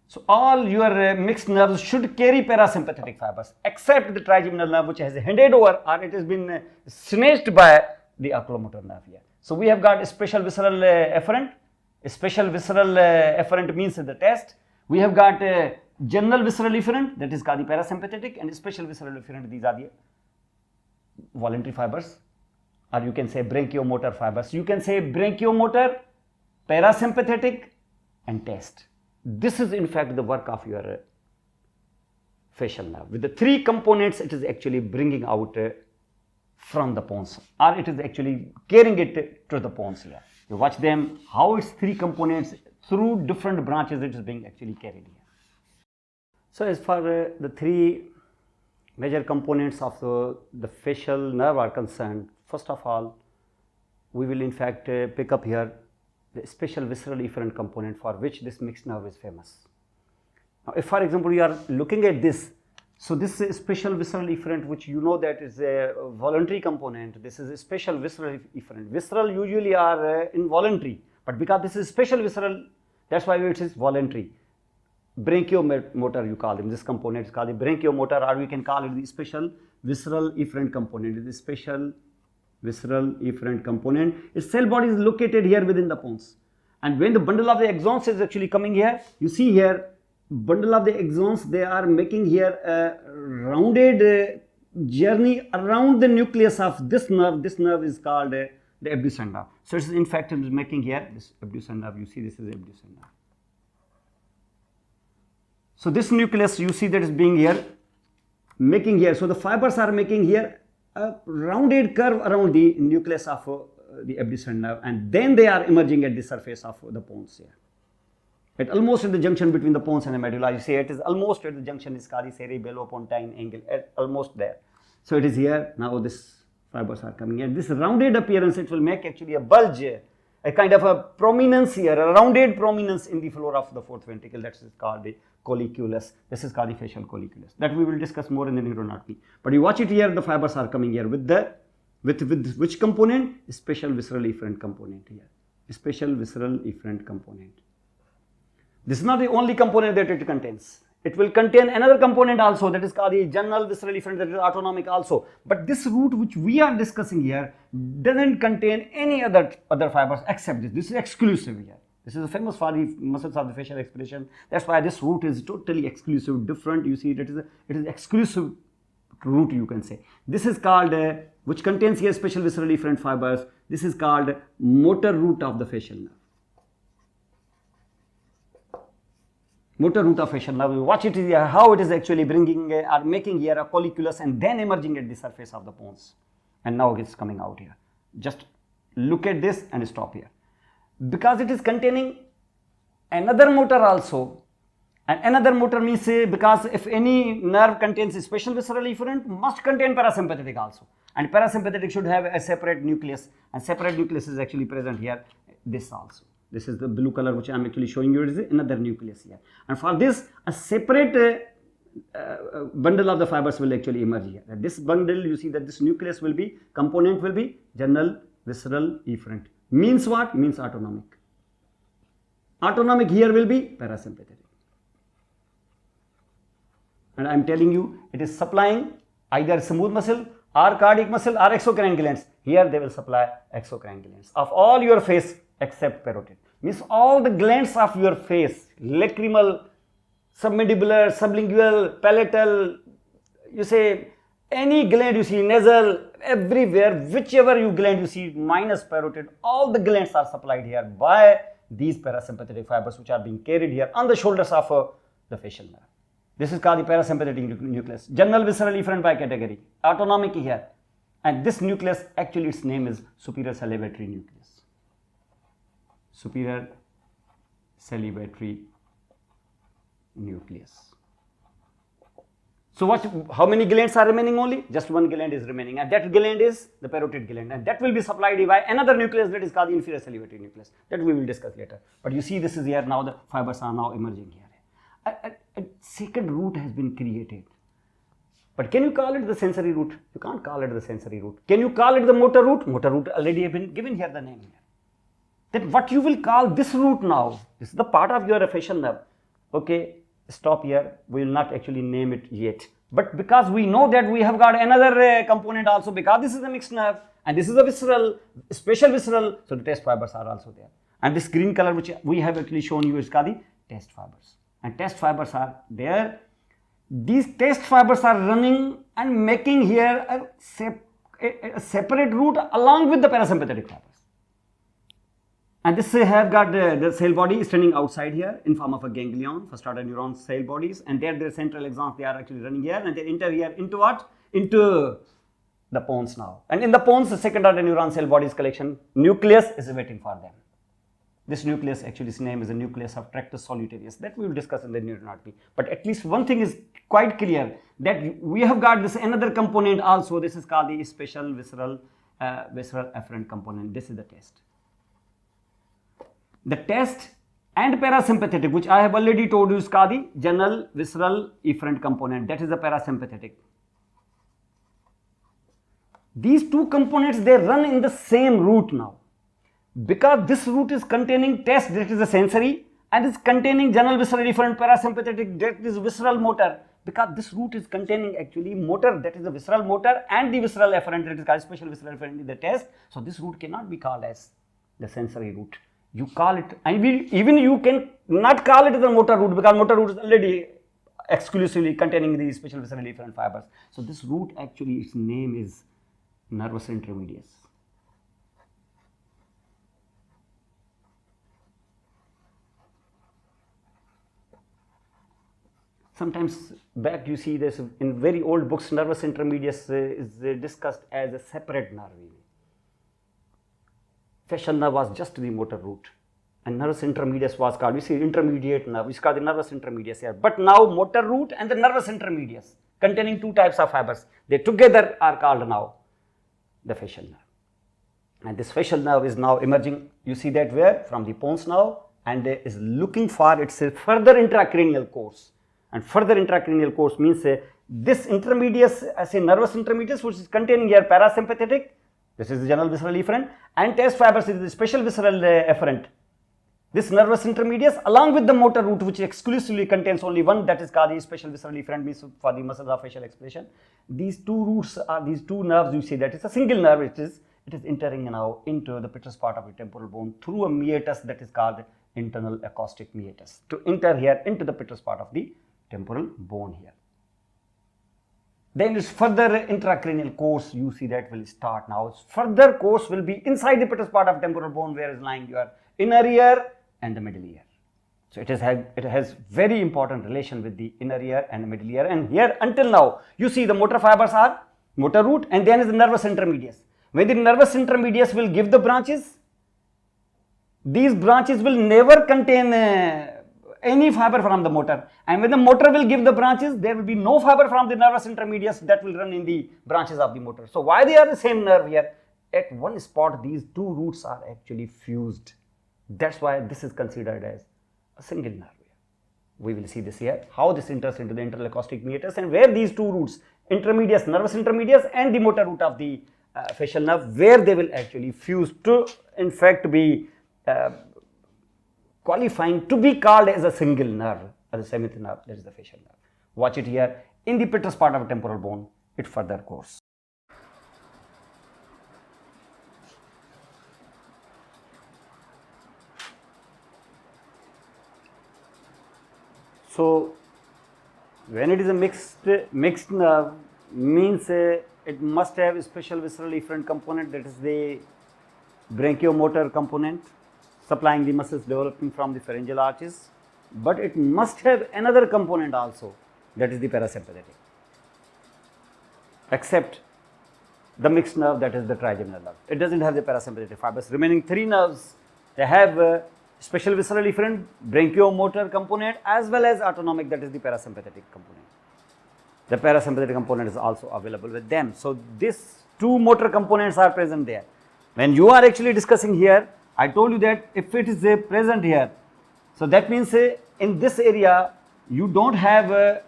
So all your mixed nerves should carry parasympathetic fibers except the trigeminal nerve which has handed over or it has been snatched by the oculomotor nerve here. So we have got a special visceral efferent. A special visceral efferent means the test. We have got a general visceral efferent, that is called the parasympathetic, and special visceral efferent, these are the voluntary fibers, or you can say branchiomotor fibers. You can say branchiomotor, parasympathetic and test. This is in fact the work of your facial nerve. With the three components it is actually bringing out from the pons, or it is actually carrying it to the pons here. You watch them, how its three components through different branches it is being actually carried here. So as far the three major components of the facial nerve are concerned, first of all, we will in fact pick up here the special visceral efferent component for which this mixed nerve is famous. Now, if for example you are looking at this, so this is a special visceral efferent which you know that is a voluntary component. This is a special visceral efferent. Visceral usually are involuntary, but because this is special visceral, that's why it is voluntary. Branchiomotor you call them. This component is called the branchiomotor, or we can call it the special visceral efferent component. It is special visceral efferent component. Its cell body is located here within the pons, and when the bundle of the axons is actually coming here, you see here bundle of the axons, they are making here a rounded journey around the nucleus of this nerve. This nerve is called the abducens nerve. So it is in fact it is making here this abducens nerve. You see this is abducens nerve. So this nucleus you see that is being here making here. So the fibers are making here a rounded curve around the nucleus of the abducens nerve, and then they are emerging at the surface of the pons here. At almost at the junction between the pons and the medulla, you see it is almost at the junction is called the cerebellopontine angle, almost there. So it is here, now this fibers are coming here. This rounded appearance, it will make actually a bulge, a kind of a prominence here, a rounded prominence in the floor of the fourth ventricle, that is called the colliculus. This is called the facial colliculus. That we will discuss more in the neuroanatomy. But you watch it here, the fibers are coming here with which component? Special visceral efferent component here. Special visceral efferent component. This is not the only component that it contains. It will contain another component also, that is called the general visceral efferent, that is autonomic also. But this root which we are discussing here doesn't contain any other fibers except this. This is exclusive here. This is famous for the muscles of the facial expression. That's why this root is totally exclusive, different. You see, it is exclusive root, you can say. This is called, which contains here special visceral efferent fibers. This is called motor root of the facial nerve. Motor root of facial nerve. Watch it here, how it is actually bringing or making here a colliculus and then emerging at the surface of the pons. And now it's coming out here. Just look at this and stop here. Because it is containing another motor also. And another motor means because if any nerve contains a special visceral efferent, must contain parasympathetic also. And parasympathetic should have a separate nucleus. And separate nucleus is actually present here. This also. This is the blue color which I am actually showing you. It is another nucleus here. And for this, a separate bundle of the fibers will actually emerge here. This bundle, you see that this nucleus will be, component will be general visceral efferent. Means what? Means autonomic. Autonomic here will be parasympathetic. And I am telling you, it is supplying either smooth muscle or cardiac muscle or exocrine glands. Here they will supply exocrine glands of all your face except parotid. Means all the glands of your face, lacrimal, submandibular, sublingual, palatal, you say any gland you see, nasal, everywhere, whichever you gland you see minus parotid, all the glands are supplied here by these parasympathetic fibers which are being carried here on the shoulders of the facial nerve. This is called the parasympathetic nucleus. General visceral efferent by category, autonomic here, and this nucleus actually its name is superior salivatory nucleus. Superior salivatory nucleus. So how many glands are remaining only? Just one gland is remaining, and that gland is the parotid gland, and that will be supplied by another nucleus that is called the inferior salivatory nucleus. That we will discuss later. But you see this is here now, the fibers are now emerging here. A second root has been created. But can you call it the sensory root? You can't call it the sensory root. Can you call it the motor root? Motor root already have been given here the name here. Then what you will call this root now? This is the part of your facial nerve. Okay, stop here. We will not actually name it yet. But because we know that we have got another component also, because this is a mixed nerve and this is a visceral, special visceral, so the test fibers are also there. And this green color which we have actually shown you is called the test fibers. And test fibers are there. These test fibers are running and making here a separate root along with the parasympathetic fibers. And this have got the cell body standing outside here in form of a ganglion, first order neuron cell bodies, and there their central axons, they are actually running here, and they enter here into what? Into the pons now. And in the pons, the second order neuron cell bodies collection nucleus is waiting for them. This nucleus, actually its name is the nucleus of Tractus solitarius, that we will discuss in the neuroanatomy. But at least one thing is quite clear, that we have got this another component also. This is called the special visceral efferent component. This is the test. The test and parasympathetic, which I have already told you, is called the general visceral efferent component. That is the parasympathetic. These two components, they run in the same root now. Because this root is containing test, that is the sensory, and is containing general visceral efferent parasympathetic, that is visceral motor. Because this root is containing actually motor, that is the visceral motor, and the visceral efferent, that is called special visceral efferent in the test. So this root cannot be called as the sensory root. You call it, and even you can not call it the motor root, because motor root is already exclusively containing the special visceral efferent fibers. So this root actually its name is nervus intermedius. Sometimes back you see this in very old books, nervus intermedius is discussed as a separate nerve. Facial nerve was just the motor root, and nervus intermedius was called, we see intermediate nerve, which is called the nervus intermedius here. But now motor root and the nervus intermedius, containing two types of fibers, they together are called now the facial nerve. And this facial nerve is now emerging, you see that where? From the pons now, and is looking for its further intracranial course. And further intracranial course means this intermedius, as a nervus intermedius, which is containing here parasympathetic, this is the general visceral efferent, and test fibers is the special visceral efferent. This nervus intermedius along with the motor root, which exclusively contains only one, that is called the special visceral efferent, means for the muscles of facial expression. These two roots are, these two nerves, you see that it's a single nerve, it is entering now into the pittus part of the temporal bone through a meatus that is called internal acoustic meatus, to enter here into the pittus part of the temporal bone here. Then its further intracranial course, you see that will start now. Its further course will be inside the pittus part of temporal bone, where is lying your inner ear and the middle ear. So it has very important relation with the inner ear and the middle ear. And here until now, you see the motor fibers are motor root, and then is the nervus intermedius. When the nervus intermedius will give the branches, these branches will never contain any fiber from the motor, and when the motor will give the branches, there will be no fiber from the nervus intermedius that will run in the branches of the motor. So why they are the same nerve here? At one spot these two roots are actually fused. That's why this is considered as a single nerve here. We will see this here, how this enters into the internal acoustic meatus, and where these two roots, intermedius, nervus intermedius, and the motor root of the facial nerve, where they will actually fuse to in fact be qualifying to be called as a single nerve, as a seventh nerve, that is the facial nerve. Watch it here in the pittus part of a temporal bone, it further goes. So when it is a mixed nerve, means it must have a special visceral efferent component, that is the brachiomotor component. supplying the muscles developing from the pharyngeal arches, but it must have another component also, that is the parasympathetic, except the mixed nerve, that is the trigeminal nerve. It doesn't have the parasympathetic fibers. Remaining three nerves, they have a special visceral efferent, branchiomotor component, as well as autonomic, that is the parasympathetic component. The parasympathetic component is also available with them. So, these two motor components are present there. When you are actually discussing here, I told you that if it is present here, so that means in this area you don't have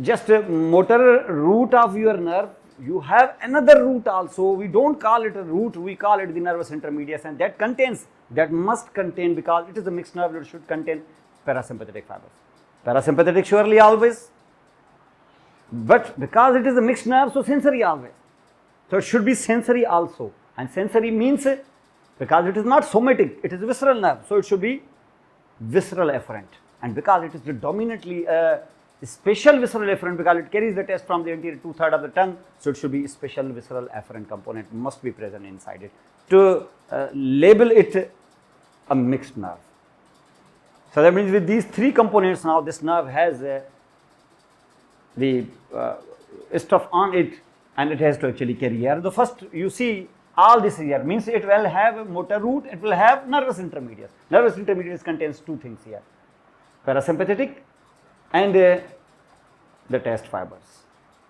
just a motor root of your nerve, you have another root also. We don't call it a root, we call it the nervus intermedius, and that contains, that must contain, because it is a mixed nerve, it should contain parasympathetic fibers. Parasympathetic surely always, but because it is a mixed nerve, so sensory always. So, it should be sensory also, and sensory means, because it is not somatic, it is a visceral nerve, so it should be visceral efferent, and because it is predominantly a special visceral efferent, because it carries the test from the anterior 2/3 of the tongue, so it should be special visceral efferent component must be present inside it to label it a mixed nerve. So, that means with these three components now this nerve has the stuff on it, and it has to actually carry air. The first you see all this here means it will have a motor root, it will have nervus intermedius. Nervus intermedius contains two things here, parasympathetic and the test fibers,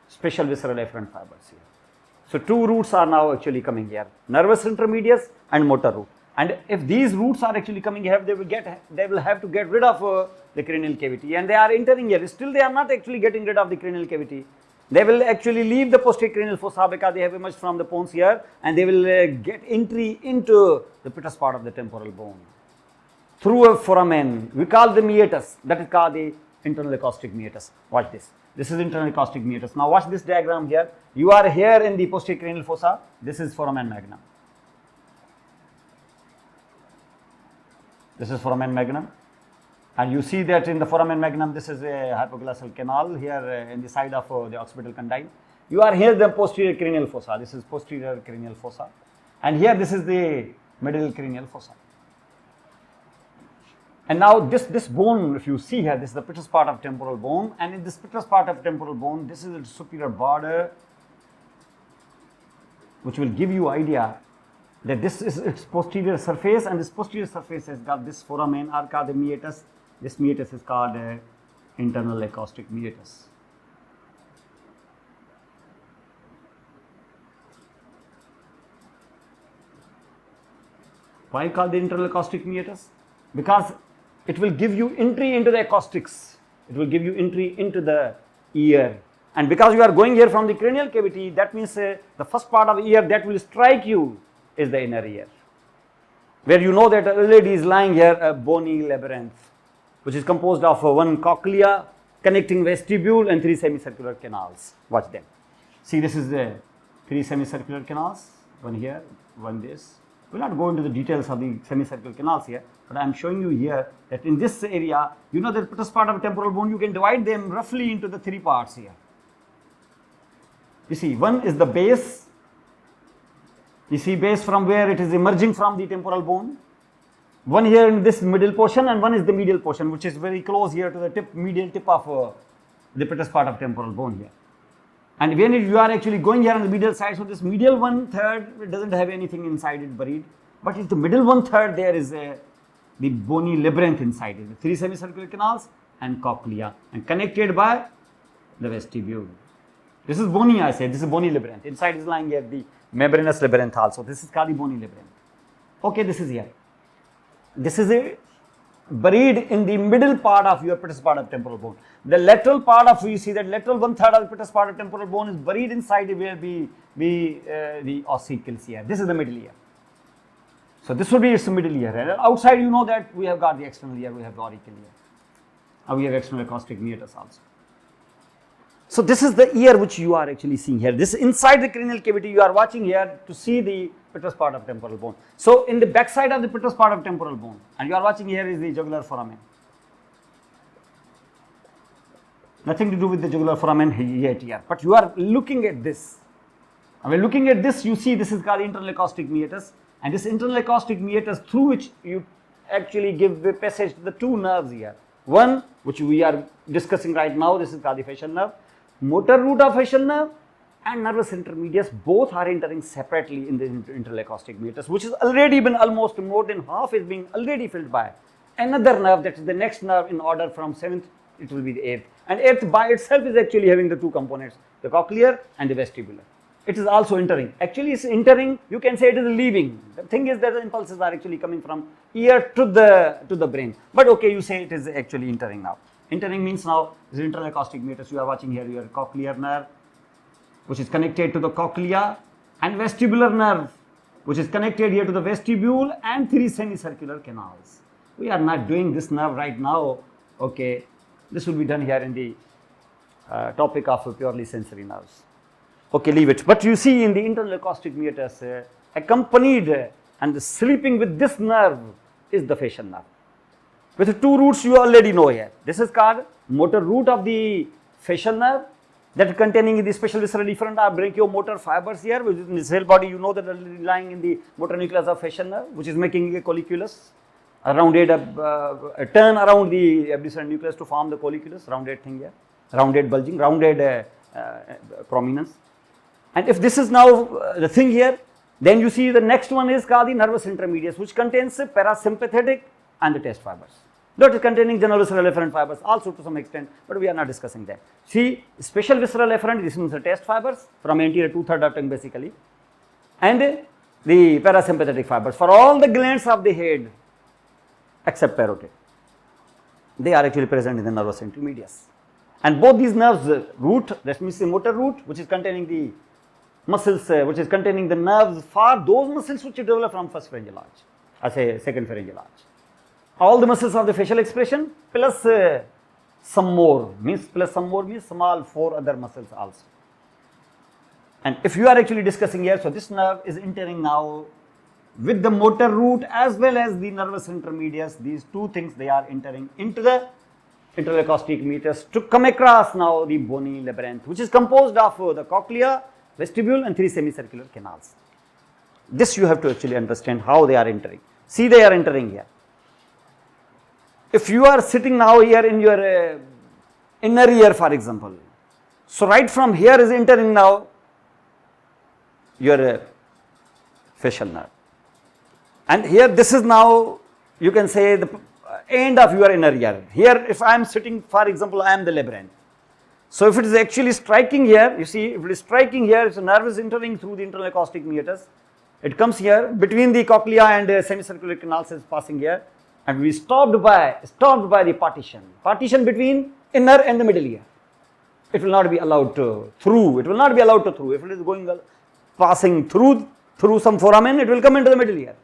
special visceral efferent fibers here. So, two roots are now actually coming here, nervus intermedius and motor root. And if these roots are actually coming here, they will have to get rid of the cranial cavity, and they are entering here. Still, they are not actually getting rid of the cranial cavity. They will actually leave the posterior cranial fossa because they have emerged from the pons here, and they will get entry into the pittus part of the temporal bone through a foramen. We call the meatus, that is called the internal acoustic meatus. Watch this. This is internal acoustic meatus. Now, watch this diagram here. You are here in the posterior cranial fossa. This is foramen magnum. This is foramen magnum. And you see that in the foramen magnum, this is a hypoglossal canal here in the side of the occipital condyle. You are here the posterior cranial fossa. This is posterior cranial fossa, and here this is the middle cranial fossa. And now this bone, if you see here, this is the pittus part of temporal bone, and in this pittus part of temporal bone, this is the superior border, which will give you idea that this is its posterior surface, and this posterior surface has got this foramen are called the meatus. This meatus is called internal acoustic meatus. Why called the internal acoustic meatus? Because it will give you entry into the acoustics. It will give you entry into the ear. And because you are going here from the cranial cavity, that means the first part of the ear that will strike you is the inner ear, where you know that a lady is lying here, a bony labyrinth, which is composed of one cochlea, connecting vestibule, and three semicircular canals. Watch them. See, this is the three semicircular canals, one here, one this. We will not go into the details of the semicircular canals here, but I am showing you here that in this area, you know that pittus part of temporal bone, you can divide them roughly into the three parts here. You see, one is the base. You see base from where it is emerging from the temporal bone. One here in this middle portion, and one is the medial portion, which is very close here to the medial tip of the pittus part of temporal bone here. And when you are actually going here on the medial side, so this medial 1/3 it doesn't have anything inside it buried, but in the middle 1/3 there is the bony labyrinth inside it, the three semicircular canals and cochlea, and connected by the vestibule. This is bony, I said, this is bony labyrinth. Inside is lying here the membranous labyrinth also. This is called the bony labyrinth. Okay, this is here. This is buried in the middle part of your pittus part of temporal bone. The lateral part of, you see that lateral 1/3 of the pittus part of temporal bone is buried inside where the ossicles here. This is the middle ear. So this will be its middle ear. And outside, you know that we have got the external ear, we have the auricle ear. And we have external acoustic meatus also. So this is the ear which you are actually seeing here. This inside the cranial cavity you are watching here to see the pittus part of temporal bone. So in the back side of the pittus part of temporal bone, and you are watching here is the jugular foramen. Nothing to do with the jugular foramen yet here, but you are looking at this. And when looking at this, you see this is called internal acoustic meatus, And this internal acoustic meatus through which you actually give the passage to the two nerves here. One, which we are discussing right now, this is called the facial nerve. Motor root of facial nerve and nervus intermedius both are entering separately in the internal acoustic meatus, which has already been almost more than half is being already filled by another nerve, that is the next nerve in order from 7th, it will be the 8th. And 8th by itself is actually having the two components, the cochlear and the vestibular. It is also entering. Actually, it's entering, you can say it is leaving. The thing is that the impulses are actually coming from ear to the brain. But okay, you say it is actually entering now. Entering means now is internal acoustic meatus. You are watching here your cochlear nerve, which is connected to the cochlea, and vestibular nerve, which is connected here to the vestibule and 3 semicircular canals. We are not doing this nerve right now. Okay, this will be done here in the topic of purely sensory nerves. Okay, leave it. But you see in the internal acoustic meatus, accompanied and sleeping with this nerve is the facial nerve. With the two roots you already know here. This is called motor root of the facial nerve, that containing the special visceral efferent are brachiomotor fibers here, which is in the cell body, you know, that are lying in the motor nucleus of facial nerve, which is making a colliculus, a rounded turn around the abducens nucleus to form the colliculus, rounded thing here, rounded bulging, rounded prominence. And if this is now the thing here, then you see the next one is called the nervus intermedius, which contains parasympathetic and the taste fibers. That is containing general visceral efferent fibers also to some extent, but we are not discussing that. See, special visceral efferent, this means the taste fibers from anterior 2/3 of tongue basically, and the parasympathetic fibers for all the glands of the head except parotid. They are actually present in the nervus intermedius. And both these nerves, root, that means the motor root, which is containing the muscles, which is containing the nerves for those muscles which develop from first pharyngeal arch, I say second pharyngeal arch. All the muscles of the facial expression plus some more means small 4 other muscles also. And if you are actually discussing here, so this nerve is entering now with the motor root as well as the nervus intermedius. These two things, they are entering into the internal acoustic meatus to come across now the bony labyrinth, which is composed of the cochlea, vestibule and 3 semicircular canals. This you have to actually understand how they are entering. See, they are entering here. If you are sitting now here in your inner ear, for example, so right from here is entering now your facial nerve. And here this is now, you can say, the end of your inner ear. Here if I am sitting, for example, I am the labyrinth. So if it is actually striking here, you see, if it is striking here, if the nerve is entering through the internal acoustic meatus, it comes here between the cochlea and semicircular canals is passing here, and we stopped by the partition between inner and the middle ear. It will not be allowed to through. It will not be allowed to through. If it is going passing through some foramen, it will come into the middle ear.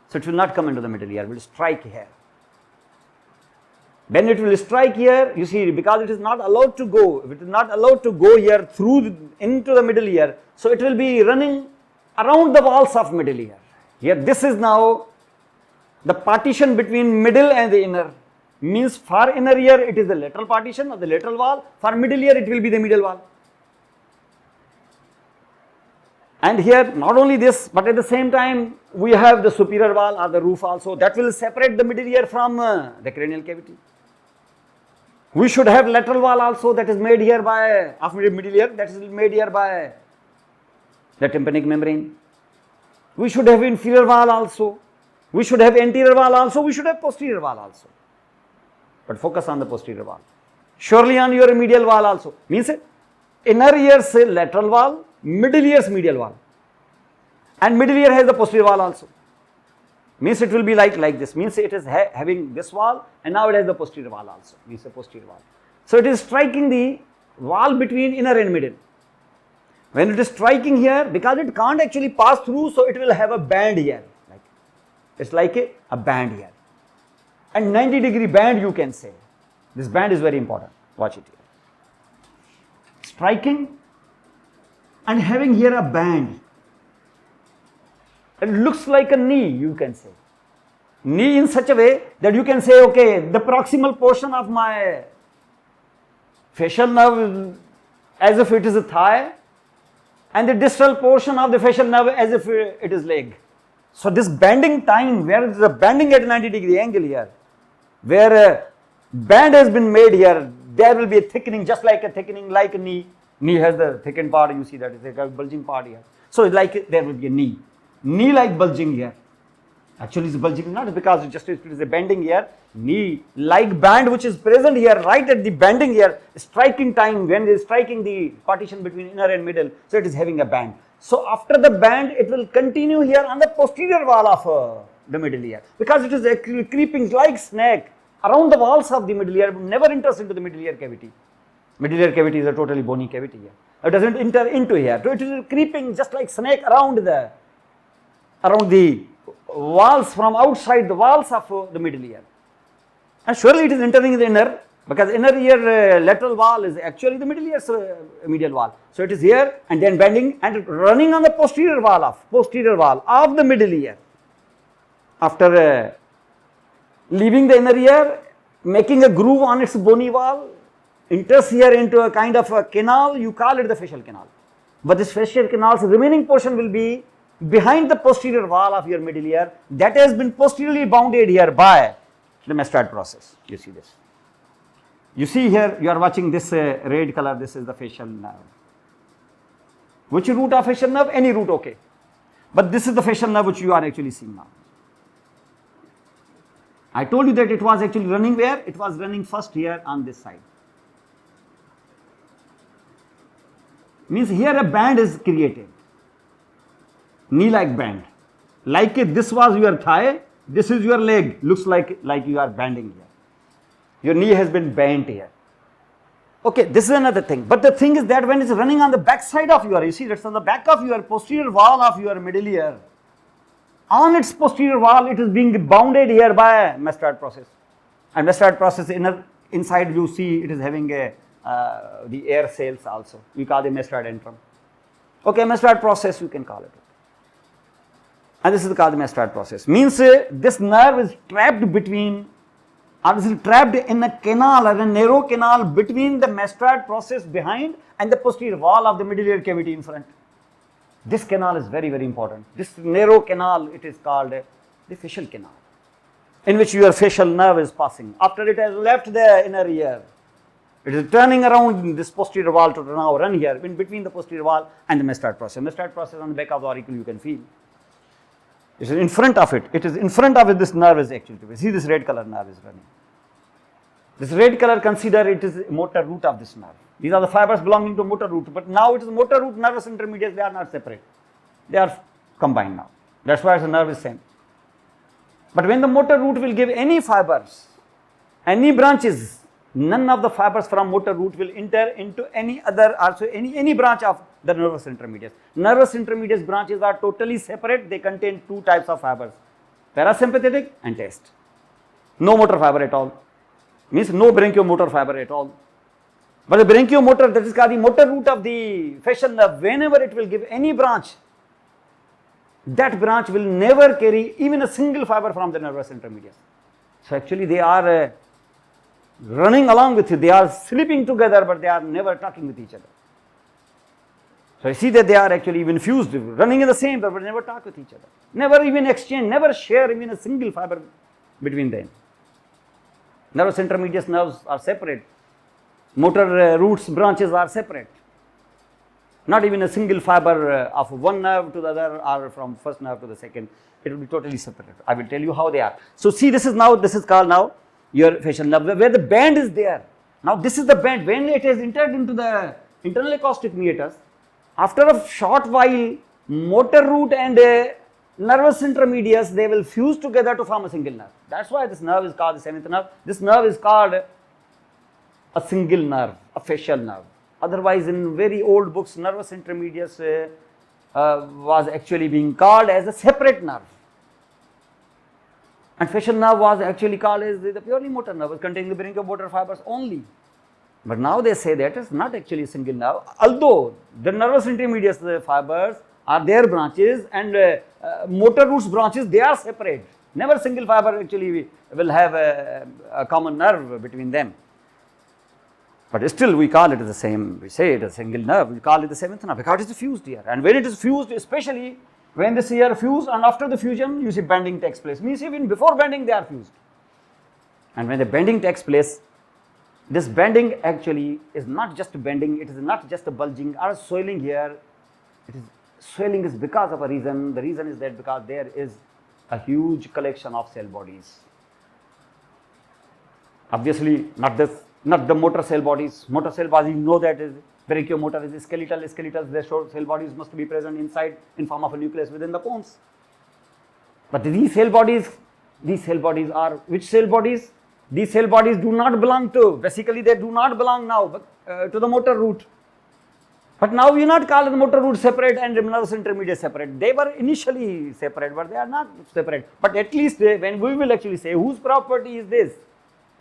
So it will not come into the middle ear. It will strike here. When it will strike here, you see, because it is not allowed to go. If it is not allowed to go here through into the middle ear, so it will be running around the walls of middle ear. Here, this is now the partition between middle and the inner. Means for inner ear it is the lateral partition of the lateral wall, for middle ear it will be the middle wall. And here not only this, but at the same time we have the superior wall or the roof also, that will separate the middle ear from the cranial cavity. We should have lateral wall also, that is made here by, of middle ear, that is made here by the tympanic membrane. We should have inferior wall also. We should have anterior wall also. We should have posterior wall also. But focus on the posterior wall. Surely on your medial wall also. Means inner ear's lateral wall, middle ear's medial wall. And middle ear has the posterior wall also. Means it will be like this. Means it is having this wall and now it has the posterior wall also. Means the posterior wall. So it is striking the wall between inner and middle. When it is striking here, because it can't actually pass through, so it will have a band here. It's like a band here. And 90-degree band you can say. This band is very important. Watch it here. Striking and having here a band. It looks like a knee, you can say. Knee in such a way that you can say, okay, the proximal portion of my facial nerve is as if it is a thigh, and the distal portion of the facial nerve as if it is leg. So this bending time, where is the bending at 90-degree angle here, where a band has been made here, there will be a thickening, just like a thickening, like a knee. Knee has the thickened part, you see that is a bulging part here. So like there will be a knee like bulging here. Actually it's bulging not because it is a bending here, knee like band which is present here, right at the bending here, striking time when it is striking the partition between inner and middle, so it is having a band. So after the band, it will continue here on the posterior wall of the middle ear, because it is actually creeping like snake around the walls of the middle ear, never enters into the middle ear cavity. Middle ear cavity is a totally bony cavity here. It doesn't enter into here. So it is creeping just like snake around the walls, from outside the walls of the middle ear. And surely it is entering the inner, because inner ear lateral wall is actually the middle ear's medial wall. So it is here and then bending and running on the posterior wall of the middle ear. After leaving the inner ear, making a groove on its bony wall, enters here into a kind of a canal, you call it the facial canal. But this facial canal's remaining portion will be behind the posterior wall of your middle ear, that has been posteriorly bounded here by the Mestad process. You see this. You see here, you are watching this red color, this is the facial nerve. Which root of facial nerve? Any root, okay. But this is the facial nerve which you are actually seeing now. I told you that it was actually running where? It was running first here on this side. Means here a band is created, knee-like band. Like this was your thigh, this is your leg, looks like you are bending here. Your knee has been bent here. Okay, this is another thing. But the thing is that when it's running on the back side of you see that's on the back of your posterior wall of your middle ear. On its posterior wall, it is being bounded here by Mestad process. And Mestad process inside you see it is having the air cells also. We call the Mestad antrum. Okay, Mestad process you can call it. And this is called the Mestad process. Means this nerve is trapped between, or this is trapped in a canal or a narrow canal between the Mestad process behind and the posterior wall of the middle ear cavity in front. This canal is very, very important. This narrow canal, it is called the facial canal, in which your facial nerve is passing. After it has left the inner ear, it is turning around this posterior wall to now run here in between the posterior wall and the Mestad process. Mestad process on the back of the auricle you can feel. It is in front of it. It is in front of it. This nerve is actually. See, this red color nerve is running. This red color, consider it is motor root of this nerve. These are the fibers belonging to motor root. But now it is motor root, nervous intermediates. They are not separate. They are combined now. That's why the nerve is same. But when the motor root will give any fibers, any branches, none of the fibers from motor root will enter into any other, also any branch of the nervous intermediates. Nervous intermediates branches are totally separate. They contain two types of fibers, parasympathetic and taste. No motor fiber at all. Means no branchiomotor fiber at all. But the branchiomotor, that is called the motor root of the facial nerve, whenever it will give any branch, that branch will never carry even a single fiber from the nervous intermediates. So actually they are running along with you, they are sleeping together, but they are never talking with each other. So you see that they are actually even fused, running in the same, but never talk with each other. Never even exchange, never share even a single fiber between them. Nervous intermediate nerves are separate. Motor roots branches are separate. Not even a single fiber of one nerve to the other or from first nerve to the second. It will be totally separate. I will tell you how they are. So see, this is called now your facial nerve, where the band is there. Now this is the band. When it has entered into the internal acoustic meatus, after a short while, motor root and nervous intermediates, they will fuse together to form a single nerve. That's why this nerve is called the seventh nerve. This nerve is called a single nerve, a facial nerve. Otherwise, in very old books, nervous intermediates was actually being called as a separate nerve. And facial nerve was actually called as the purely motor nerve, containing the branchiomotor fibers only. But now they say that it's not actually a single nerve, although the nervous intermediates, the fibers are their branches, and motor roots branches, they are separate. Never single fiber actually will have a common nerve between them. But still we call it the same, we say it a single nerve, we call it the seventh nerve because it is fused here. And when it is fused, especially When this here fuse, and after the fusion, you see bending takes place. Means even before bending, they are fused. And when the bending takes place, this bending actually is not just bending, it is not just a bulging or swelling here. It is swelling is because of a reason. The reason is that because there is a huge collection of cell bodies. Obviously, not the motor cell bodies. Motor cell bodies, you know that is brachiomotor is skeletal. Skeletals, their cell bodies must be present inside in form of a nucleus within the bones. But these cell bodies are which cell bodies? These cell bodies do not belong to, basically they do not belong now to the motor root. But now we not call the motor root separate and the nervous intermediate separate. They were initially separate, but they are not separate. But at least when we will actually say whose property is this?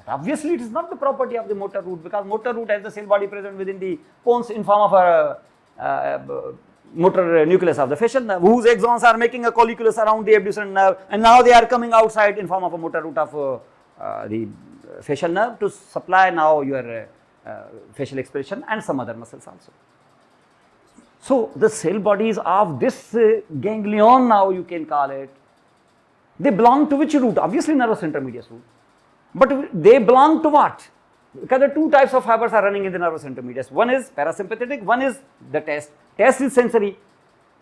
Obviously, it is not the property of the motor root, because motor root has the cell body present within the pons in form of a motor nucleus of the facial nerve, whose axons are making a colliculus around the abducent nerve, and now they are coming outside in form of a motor root of the facial nerve to supply now your facial expression and some other muscles also. So, the cell bodies of this ganglion, now you can call it, they belong to which root? Obviously, nervous intermediate root. But they belong to what? Because the two types of fibers are running in the nervous intermediates. One is parasympathetic, one is the test. Test is sensory.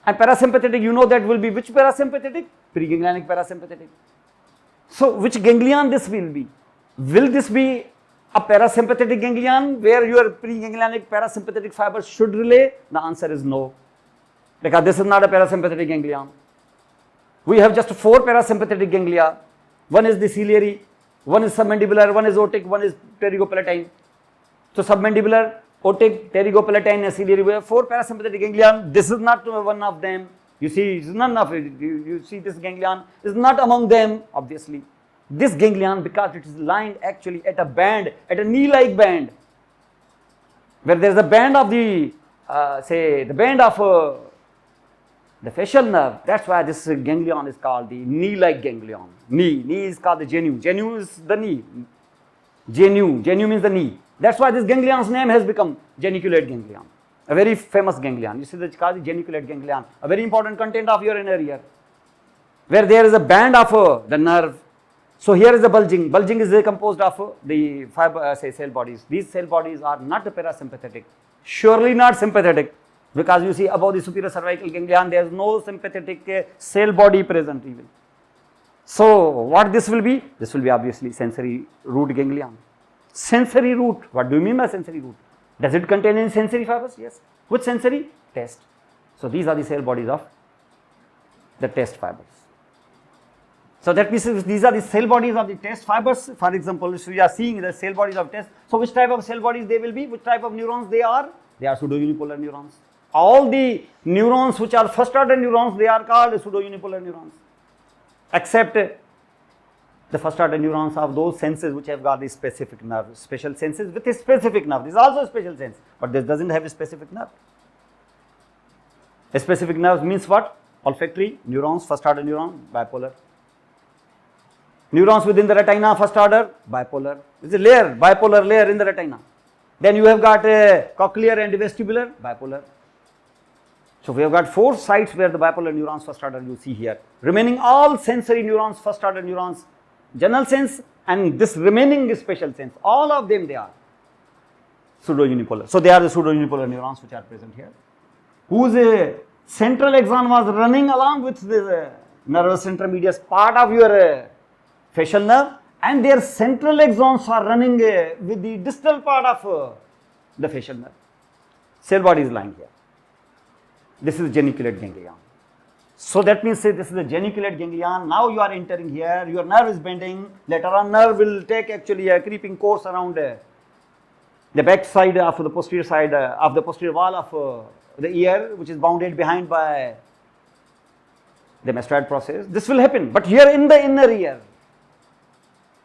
And parasympathetic, you know that will be which parasympathetic? Preganglionic parasympathetic. So, which ganglion this will be? Will this be a parasympathetic ganglion where your preganglionic parasympathetic fibers should relay? The answer is no, because this is not a parasympathetic ganglion. We have just 4 parasympathetic ganglia. One is the ciliary, one is submandibular, one is otic, one is pterygopalatine. So, submandibular, otic, pterygopalatine and ciliary, we have 4 parasympathetic ganglion. This is not one of them. You see, it's none of it. You see this ganglion is not among them, obviously. This ganglion, because it is lying actually at a band, at a knee-like band, where there is a band of the, say, the band of the facial nerve. That's why this ganglion is called the knee-like ganglion. Knee is called the genu. Genu is the knee. Genu means the knee. That's why this ganglion's name has become geniculate ganglion. A very famous ganglion. You see, it's called the geniculate ganglion. A very important content of your inner ear, where there is a band of the nerve. So, here is the bulging. Bulging is composed of the fiber, say, cell bodies. These cell bodies are not parasympathetic, surely not sympathetic, because you see above the superior cervical ganglion, there is no sympathetic cell body present even. So, what this will be? This will be obviously sensory root ganglion. Sensory root, what do you mean by sensory root? Does it contain any sensory fibers? Yes. Which sensory? Test. So, these are the cell bodies of the test fibers. So, that means these are the cell bodies of the test fibers. For example, if we are seeing the cell bodies of test, so which type of cell bodies they will be? Which type of neurons they are? They are pseudo-unipolar neurons. All the neurons which are first order neurons, they are called pseudo-unipolar neurons, except the first order neurons of those senses which have got the specific nerve, special senses with a specific nerve. This is also a special sense, but this does not have a specific nerve. A specific nerve means what? Olfactory neurons, first order neuron, bipolar. Neurons within the retina, first order, bipolar. It's a layer, bipolar layer in the retina. Then you have got a cochlear and vestibular, bipolar. So, we have got 4 sites where the bipolar neurons first order you see here. Remaining all sensory neurons, first order neurons, general sense and this remaining special sense, all of them they are pseudo-unipolar. So, they are the pseudo-unipolar neurons which are present here, whose central axon was running along with the nervous intermediate part of your facial nerve, and their central axons are running with the distal part of the facial nerve. Cell body is lying here. This is geniculate ganglion. So, that means say this is the geniculate ganglion. Now, you are entering here, your nerve is bending, later on nerve will take actually a creeping course around the back side of the posterior side of the posterior wall of the ear, which is bounded behind by the mastoid process. This will happen, but here in the inner ear,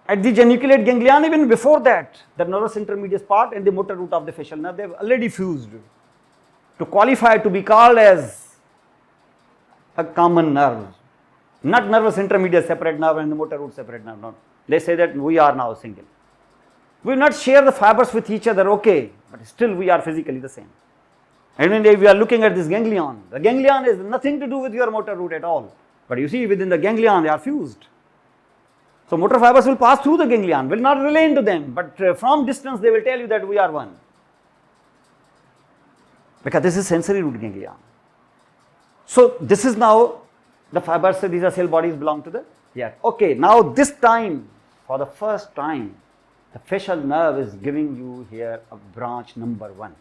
at the geniculate ganglion, even before that, the nervous intermediate part and the motor root of the facial nerve, they have already fused to qualify to be called as a common nerve, not nervous intermediate separate nerve and the motor root separate nerve. No. They say that we are now single. We will not share the fibers with each other, okay, but still we are physically the same. And when we are looking at this ganglion, the ganglion is nothing to do with your motor route at all. But you see, within the ganglion, they are fused. So motor fibers will pass through the ganglion, will not relay into them, but from distance they will tell you that we are one. Because this is sensory root ganglion. So this is now the fibers, these are cell bodies belong to the ear. Okay, now this time, for the first time, the facial nerve is giving you here a branch number 1.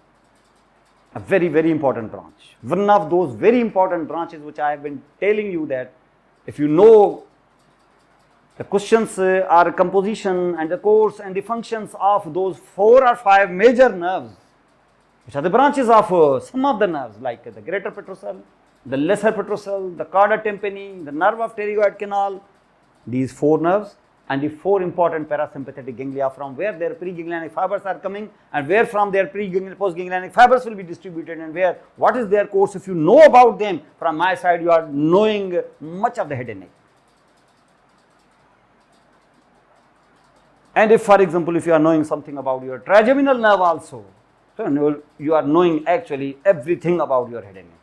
A very, very important branch. One of those very important branches which I have been telling you that if you know the questions are composition and the course and the functions of those 4 or 5 major nerves, which are the branches of some of the nerves like the greater petrosal, the lesser petrosal, the chorda tympani, the nerve of pterygoid canal, these 4 nerves and the 4 important parasympathetic ganglia from where their preganglionic fibers are coming and where from their postganglionic fibers will be distributed and where, what is their course. If you know about them, from my side you are knowing much of the head and neck. And if, for example, if you are knowing something about your trigeminal nerve also, so you are knowing actually everything about your head and neck.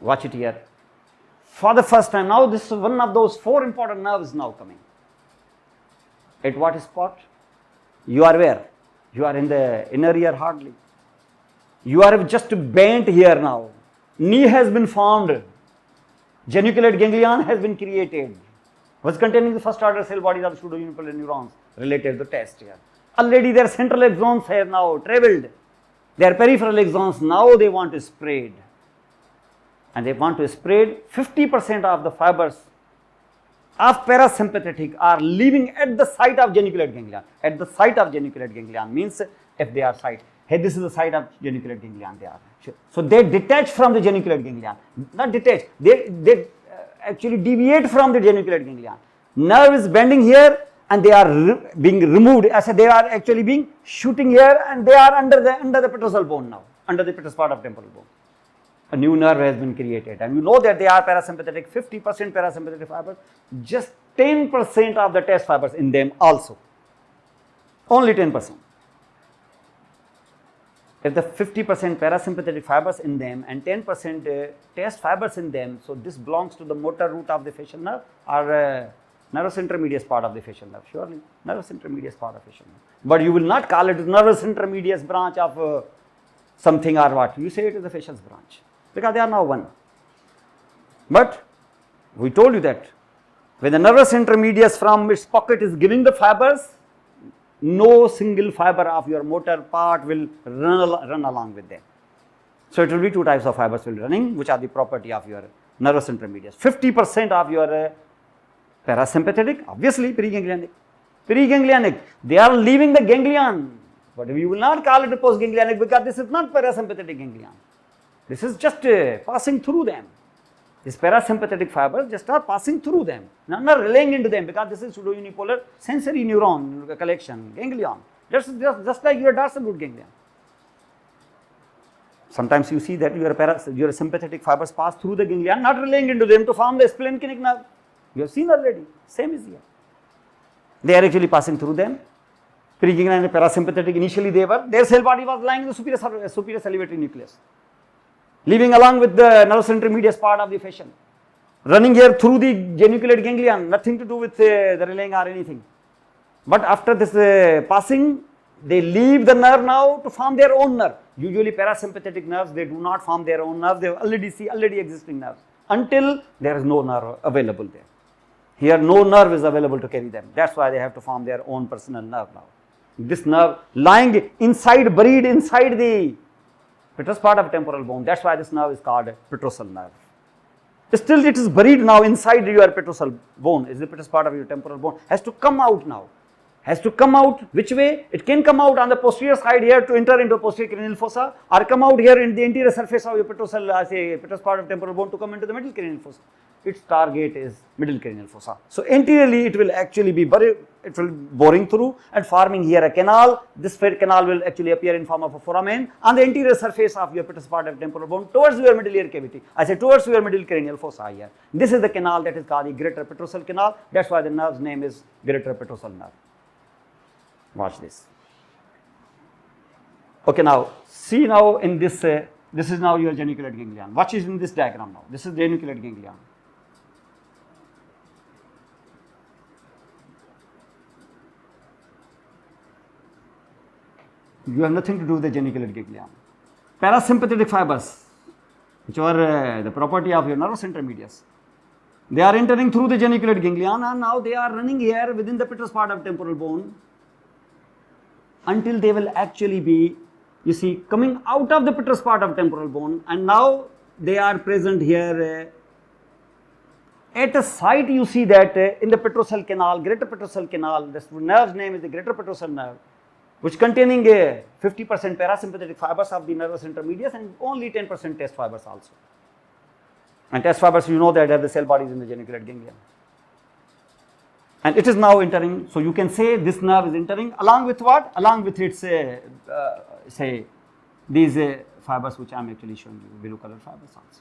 Watch it here. For the first time, now this is one of those 4 important nerves now coming. At what spot? You are where? You are in the inner ear hardly. You are just bent here now. Knee has been formed. Geniculate ganglion has been created. Was containing the first order cell bodies of pseudounipolar neurons related to the test here. Already their central axons have now traveled. Their peripheral axons now they want to spread. And they want to spread 50% of the fibers of parasympathetic are leaving at the site of geniculate ganglion. At the site of geniculate ganglion means if they are site. Hey, this is the site of geniculate ganglion they are. So they detach from the geniculate ganglion. Not detach, they actually deviate from the geniculate ganglion. Nerve is bending here and they are being removed. As they are actually being shooting here and they are under the petrosal bone now, under the petrous part of temporal bone. A new nerve has been created and you know that they are parasympathetic, 50% parasympathetic fibers, just 10% of the test fibers in them also, only 10%. If the 50% parasympathetic fibers in them and 10% test fibers in them, so this belongs to the motor root of the facial nerve or nervus intermedius part of the facial nerve, surely, nervus intermedius part of facial nerve. But you will not call it nervus intermedius branch of something or what, you say it is the facial branch. Because they are now one. But we told you that when the nervus intermedius from its pocket is giving the fibers, no single fiber of your motor part will run along with them. So it will be 2 types of fibers will be running, which are the property of your nervus intermedius. 50% of your parasympathetic, obviously preganglionic. Preganglionic, they are leaving the ganglion, but we will not call it a postganglionic because this is not parasympathetic ganglion. This is just passing through them. These parasympathetic fibers just are passing through them, not relaying into them because this is pseudounipolar sensory neuron collection, ganglion. Just like your dorsal root ganglion. Sometimes you see that your sympathetic fibers pass through the ganglion, not relaying into them to form the splanchnic nerve. You have seen already, same is here. They are actually passing through them. Preganglionic parasympathetic, initially their cell body was lying in the superior salivatory nucleus, leaving along with the nervus intermedius part of the facial, running here through the geniculate ganglion, nothing to do with the relaying or anything. But after this passing, they leave the nerve now to form their own nerve. Usually parasympathetic nerves, they do not form their own nerves, they already existing nerves until there is no nerve available there. Here no nerve is available to carry them. That's why they have to form their own personal nerve now. This nerve lying inside, buried inside the petrous part of temporal bone. That's why this nerve is called petrosal nerve. Still it is buried now inside your petrosal bone, is the petrous part of your temporal bone, has to come out now. Has to come out, which way? It can come out on the posterior side here to enter into posterior cranial fossa, or come out here in the anterior surface of your petrous part of temporal bone to come into the middle cranial fossa. Its target is middle cranial fossa. So anteriorly it will actually be buried, it will be boring through and forming here a canal. This canal will actually appear in form of a foramen on the anterior surface of your petrous part of temporal bone towards your middle ear cavity. I say towards your middle cranial fossa here. This is the canal that is called the greater petrosal canal. That's why the nerve's name is greater petrosal nerve. Watch this. Okay, now see now in this, this is now your geniculate ganglion. What is in this diagram now? This is geniculate ganglion. You have nothing to do with the geniculate ganglion. Parasympathetic fibers, which are the property of your nervous intermediates, they are entering through the geniculate ganglion, and now they are running here within the petrous part of temporal bone until they will actually be, you see, coming out of the petrous part of temporal bone, and now they are present here at a site. You see that in the petrosal canal, greater petrosal canal, this nerve's name is the greater petrosal nerve, which containing 50% parasympathetic fibers of the nervous intermediates and only 10% test fibers also. And test fibers, you know that are the cell bodies in the geniculate ganglion. And it is now entering, so you can say this nerve is entering along with what? Along with its, say, these fibers which I am actually showing you, blue color fibers also.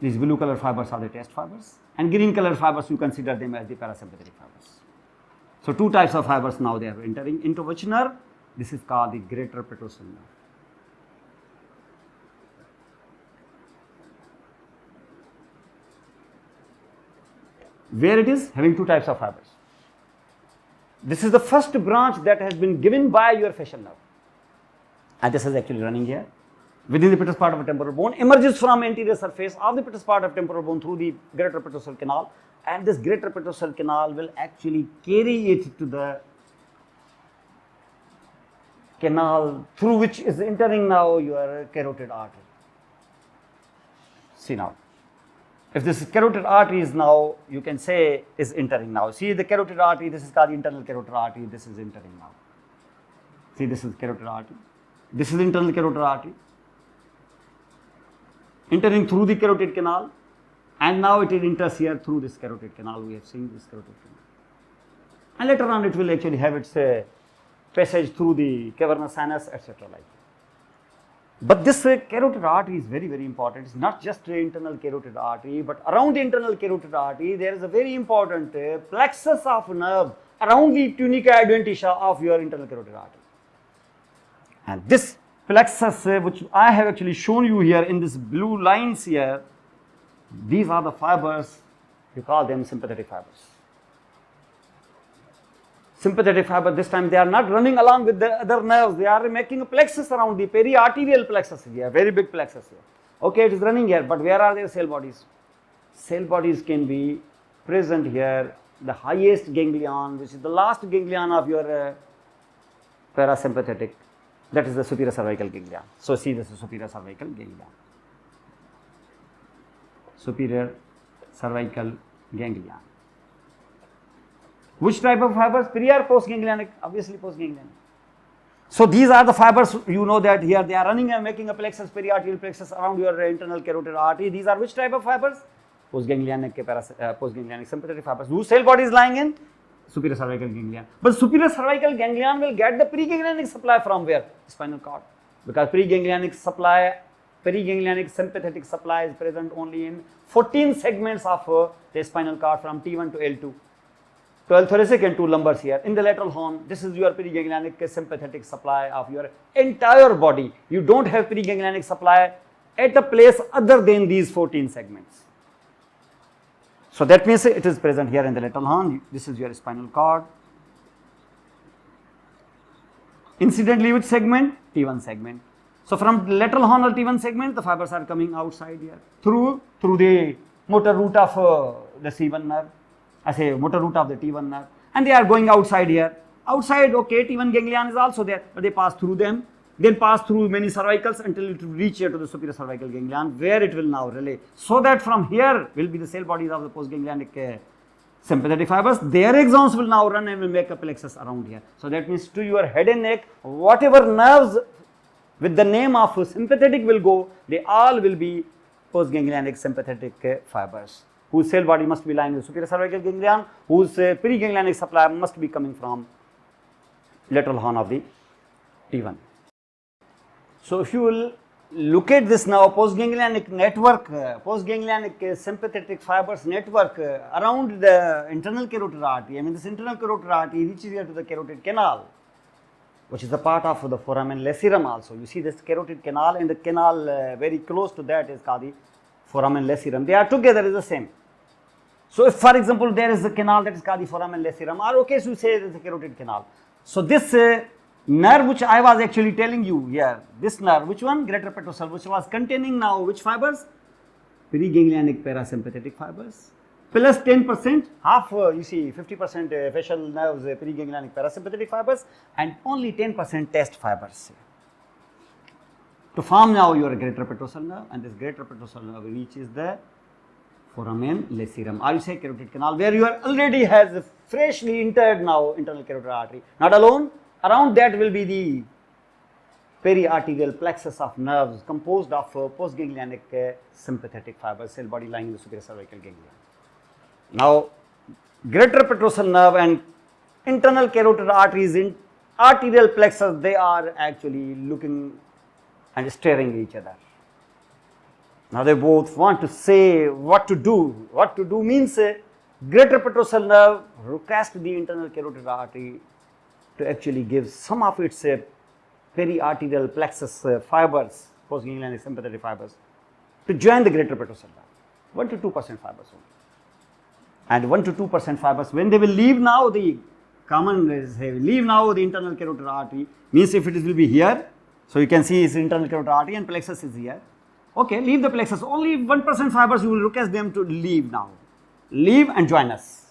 These blue color fibers are the test fibers, and green color fibers you consider them as the parasympathetic fibers. So two types of fibers now they are entering into which nerve? This is called the greater petrosal nerve. Where it is having two types of fibers. This is the first branch that has been given by your facial nerve, and this is actually running here within the petrous part of the temporal bone, emerges from anterior surface of the petrous part of temporal bone through the greater petrosal canal, and this greater petrosal canal will actually carry it to the canal through which is entering now your carotid artery. See now, if this carotid artery is now, you can say, is entering now. See the carotid artery, this is called the internal carotid artery, this is entering now. See, this is carotid artery, this is internal carotid artery, entering through the carotid canal, and now it enters here through this carotid canal. We have seen this carotid canal, and later on it will actually have its passage through the cavernous sinus, etc. like that. But this carotid artery is very, very important. It's not just the internal carotid artery, but around the internal carotid artery there is a very important plexus of nerve around the tunica adventitia of your internal carotid artery. And this plexus, which I have actually shown you here in this blue lines here, these are the fibers, you call them sympathetic fibers. Sympathetic fiber, this time they are not running along with the other nerves, they are making a plexus around the periarterial plexus here, very big plexus here. Okay, it is running here, but where are their cell bodies? Cell bodies can be present here, the highest ganglion, which is the last ganglion of your parasympathetic, that is the superior cervical ganglion. So see, this is superior cervical ganglion. Superior cervical ganglion. Which type of fibers? Pre or postganglionic? Obviously postganglionic. So these are the fibers, you know that here they are running and making a plexus, periarterial plexus around your internal carotid artery. These are which type of fibers? Postganglionic, postganglionic sympathetic fibers. Whose cell body is lying in? Superior cervical ganglion. But superior cervical ganglion will get the preganglionic supply from where? Spinal cord. Because preganglionic supply, preganglionic sympathetic supply is present only in 14 segments of the spinal cord from T1 to L2. 12 thoracic and 2 lumbars here. In the lateral horn, this is your preganglionic sympathetic supply of your entire body. You don't have preganglionic supply at a place other than these 14 segments. So that means it is present here in the lateral horn. This is your spinal cord. Incidentally, which segment? T1 segment. So from the lateral horn or T1 segment, the fibers are coming outside here through the motor route of the C1 nerve. I say motor route of the T1 nerve, and they are going outside here. Outside, okay, T1 ganglion is also there, but they pass through them, then pass through many cervicals until it will reach here to the superior cervical ganglion, where it will now relay. So that from here will be the cell bodies of the postganglionic sympathetic fibers. Their axons will now run and will make a plexus around here. So that means to your head and neck, whatever nerves with the name of sympathetic will go, they all will be postganglionic sympathetic fibers, whose cell body must be lying in the superior cervical ganglion, whose preganglionic supply must be coming from lateral horn of the T1. So if you will look at this now, postganglionic network, postganglionic sympathetic fibers network around the internal carotid artery. I mean, this internal carotid artery reaches here to the carotid canal, which is a part of the foramen lacerum also. You see this carotid canal, and the canal very close to that is called the foramen lacerum. They are together is the same. So if, for example, there is a canal that is called the foramen lacerum, or okay, so you say there is a carotid canal. So this nerve which I was actually telling you here, this nerve, which one? Greater petrosal, which was containing now which fibers? Preganglionic parasympathetic fibers. Plus 10%, half, you see 50% facial nerves, preganglionic parasympathetic fibers, and only 10% test fibers. To form now your greater petrosal nerve, and this greater petrosal nerve reaches the foramen lacerum, or you say carotid canal, where you are already has freshly entered now internal carotid artery. Not alone, around that will be the periarterial plexus of nerves composed of postganglionic sympathetic fibers, cell body lying in the superior cervical ganglia. Now, greater petrosal nerve and internal carotid arteries in arterial plexus, they are actually looking and staring each other. Now they both want to say what to do. What to do means greater petrosal nerve request the internal carotid artery to actually give some of its periarterial plexus fibers, postganglionic sympathetic fibers, to join the greater petrosal nerve. 1 to 2% fibers only. And 1 to 2% fibers, when they will leave now the common, leave now the internal carotid artery, means if it will be here, so you can see its internal carotid artery and plexus is here. Okay, leave the plexus, only 1% fibers you will request them to leave now. Leave and join us.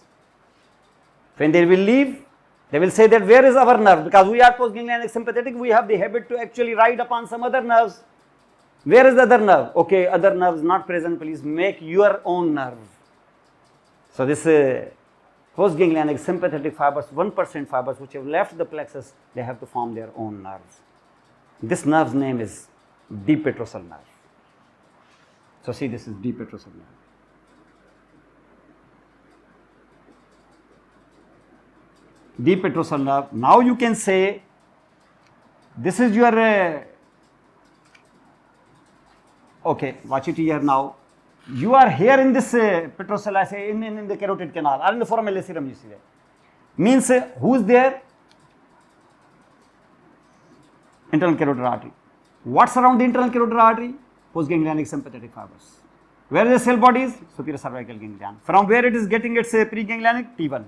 When they will leave, they will say that where is our nerve? Because we are postganglionic sympathetic, we have the habit to actually ride upon some other nerves. Where is the other nerve? Okay, other nerves not present, please make your own nerve. So this postganglionic sympathetic fibers, 1% fibers which have left the plexus, they have to form their own nerves. This nerve's name is deep petrosal nerve. So see, this is deep petrosal nerve. Deep petrosal nerve. Now you can say this is your okay, watch it here now. You are here in this petrosal, I say in the carotid canal or in the foramen lacerum, you see that. Means who is there? Internal carotid artery. What's around the internal carotid artery? Postganglionic sympathetic fibers. Where is the cell bodies? Superior cervical ganglion. From where it is getting its preganglionic? T1.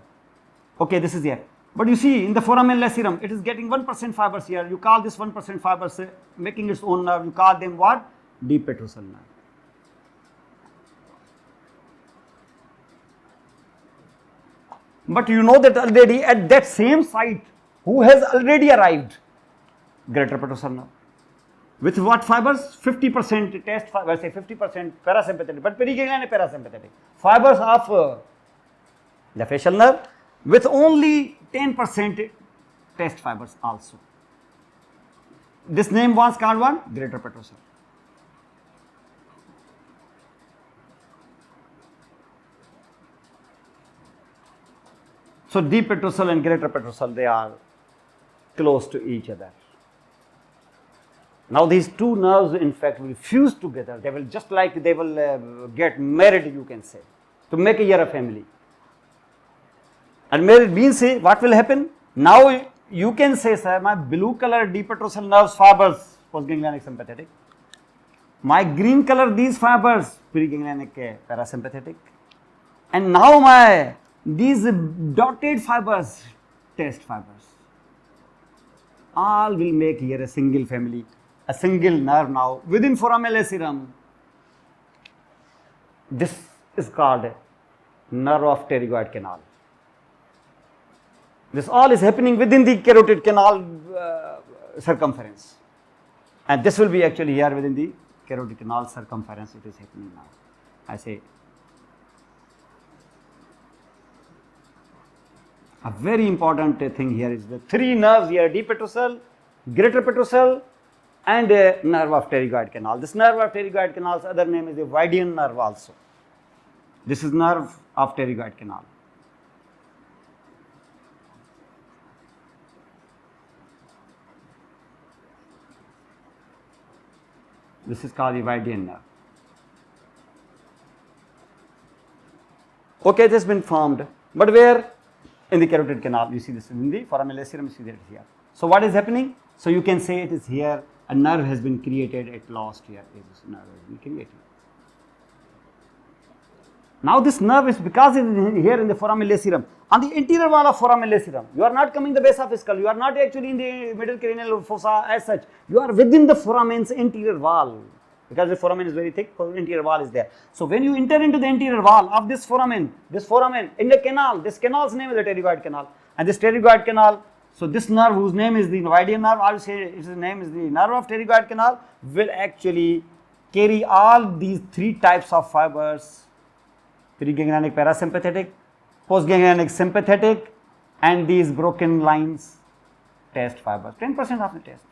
Okay, this is here. But you see, in the foramen lacerum, it is getting 1% fibers here. You call this 1% fibers making its own nerve. You call them what? Deep petrosal nerve. But you know that already at that same site, who has already arrived? Greater petrosal nerve. With what fibers? 50% test fibers, say 50% parasympathetic, but periganglionic parasympathetic. Fibers of the facial nerve with only 10% test fibers also. This name was called what? Greater petrosal. So deep petrosal and greater petrosal, they are close to each other. Now these two nerves in fact will fuse together. They will just like they will get married, you can say, to make a year a family. And married means what will happen? Now you can say, sir, my blue color deep petrosal nerves fibers, postganglionic sympathetic. My green color these fibers, preganglionic parasympathetic. And now these dotted fibers, test fibers. All will make here a single family, a single nerve now within foramen lacerum. This is called nerve of pterygoid canal. This all is happening within the carotid canal circumference. And this will be actually here within the carotid canal circumference. It is happening now. I say a very important thing here is the three nerves here: deep petrosal, greater petrosal, and nerve of pterygoid canal. This nerve of pterygoid canal's other name is the Vidian nerve also. This is nerve of pterygoid canal. This is called the Vidian nerve. Okay, it has been formed, but where? In the carotid canal. You see this in the foramen lacerum, you see that here. So what is happening? So you can say it is here, a nerve has been created at last here. This nerve has been created. Now this nerve is, because it is here in the foramen lacerum, on the anterior wall of foramen lacerum, you are not coming the base of the skull, you are not actually in the middle cranial fossa as such, you are within the foramen's anterior wall, because the foramen is very thick, so anterior wall is there. So when you enter into the anterior wall of this foramen in the canal, this canal's name is the pterygoid canal, and this pterygoid canal, so this nerve whose name is the Vidian nerve, I will say its name is the nerve of pterygoid canal, will actually carry all these three types of fibers: preganglionic parasympathetic, postganglionic sympathetic, and these broken lines test fibers, 10% of the test.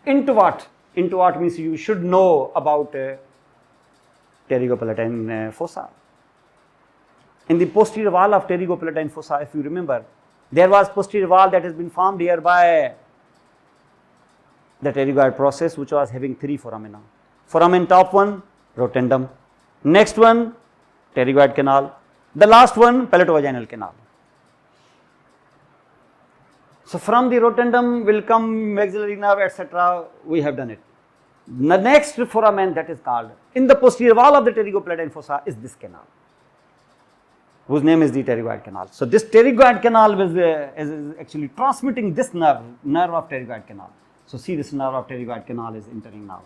Into what? Into what means you should know about pterygopalatine fossa. In the posterior wall of pterygopalatine fossa, if you remember, there was posterior wall that has been formed here by the pterygoid process, which was having three foramina. Foramen top one, rotundum. Next one, pterygoid canal. The last one, palatovaginal canal. So from the rotundum will come maxillary nerve, etc. We have done it. The next foramen that is called in the posterior wall of the pterygopalatine fossa is this canal, whose name is the pterygoid canal. So this pterygoid canal is actually transmitting this nerve of pterygoid canal. So see, this nerve of pterygoid canal is entering now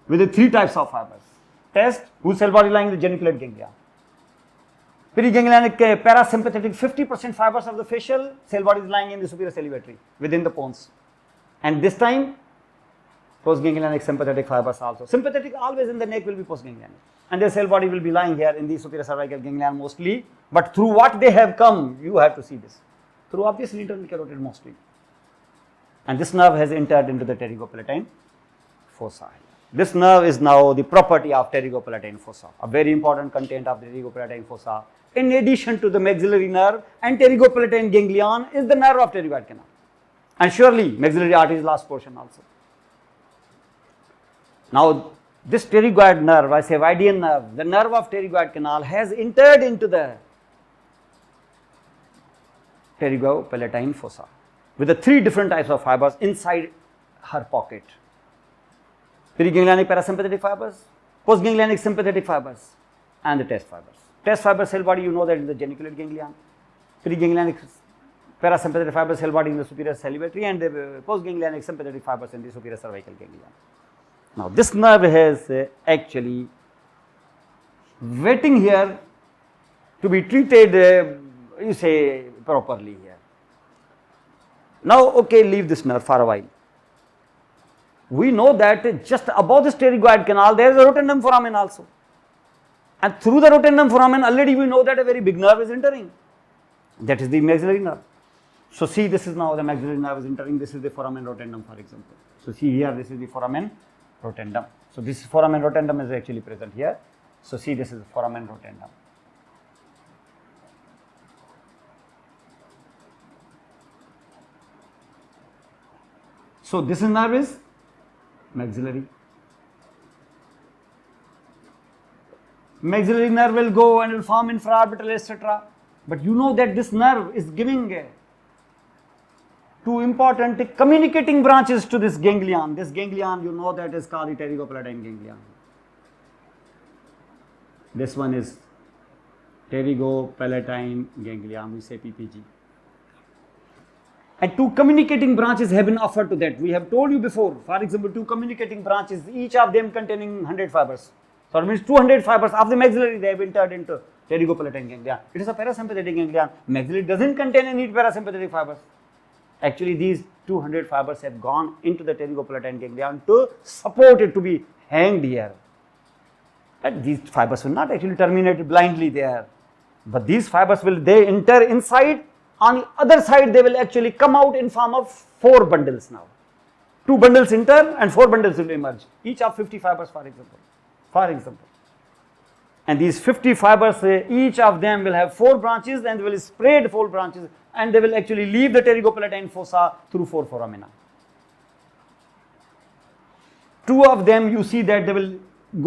with the three types of fibers. Test, whose cell body lying in the geniculate ganglia. Preganglionic parasympathetic, 50% fibers of the facial cell body is lying in the superior salivatory within the pons. And this time, postganglionic sympathetic fibers also. Sympathetic always in the neck will be postganglionic, and their cell body will be lying here in the superior cervical ganglion mostly. But through what they have come, you have to see this. Through obviously internal carotid mostly. And this nerve has entered into the pterygopalatine fossa. This nerve is now the property of pterygopalatine fossa, a very important content of the pterygopalatine fossa. In addition to the maxillary nerve and pterygopalatine ganglion is the nerve of pterygoid canal. And surely maxillary artery is last portion also. Now this pterygoid nerve, I say Vidian nerve, the nerve of pterygoid canal has entered into the pterygopalatine fossa with the three different types of fibers inside her pocket. Preganglionic parasympathetic fibers, postganglionic sympathetic fibers, and the test fibers. Test fiber cell body, you know that is the geniculate ganglion. Preganglionic parasympathetic fiber cell body in the superior salivatory, and the postganglionic sympathetic fibers in the superior cervical ganglion. Now this nerve has actually waiting here to be treated, you say, properly here. Now, okay, leave this nerve for a while. We know that just above the pterygoid canal there is a rotundum foramen also, and through the rotundum foramen already we know that a very big nerve is entering, that is the maxillary nerve. So see, this is now the maxillary nerve is entering, this is the foramen rotundum, for example. So see here, this is the foramen rotundum. So this foramen rotundum is actually present here. So see, this is foramen rotundum. So this nerve is maxillary. Maxillary nerve will go and will form infraorbital, etc. But you know that this nerve is giving two important communicating branches to this ganglion. This ganglion, you know that is called the pterygopalatine ganglion. This one is pterygopalatine ganglion, we say PPG. And two communicating branches have been offered to that. We have told you before, for example, two communicating branches, each of them containing 100 fibers. So it means 200 fibers of the maxillary they have entered into pterygopalatine ganglion. It is a parasympathetic ganglion. Maxillary doesn't contain any parasympathetic fibers. Actually, these 200 fibers have gone into the pterygopalatine ganglion to support it to be hanged here. And these fibers will not actually terminate blindly there, but these fibers will they enter inside. On the other side, they will actually come out in form of 4 bundles now. 2 bundles enter and 4 bundles will emerge, each of 50 fibers, for example. And these 50 fibers, each of them will have 4 branches and they will spread 4 branches, and they will actually leave the pterygopalatine fossa through 4 foramina. two of them, you see that they will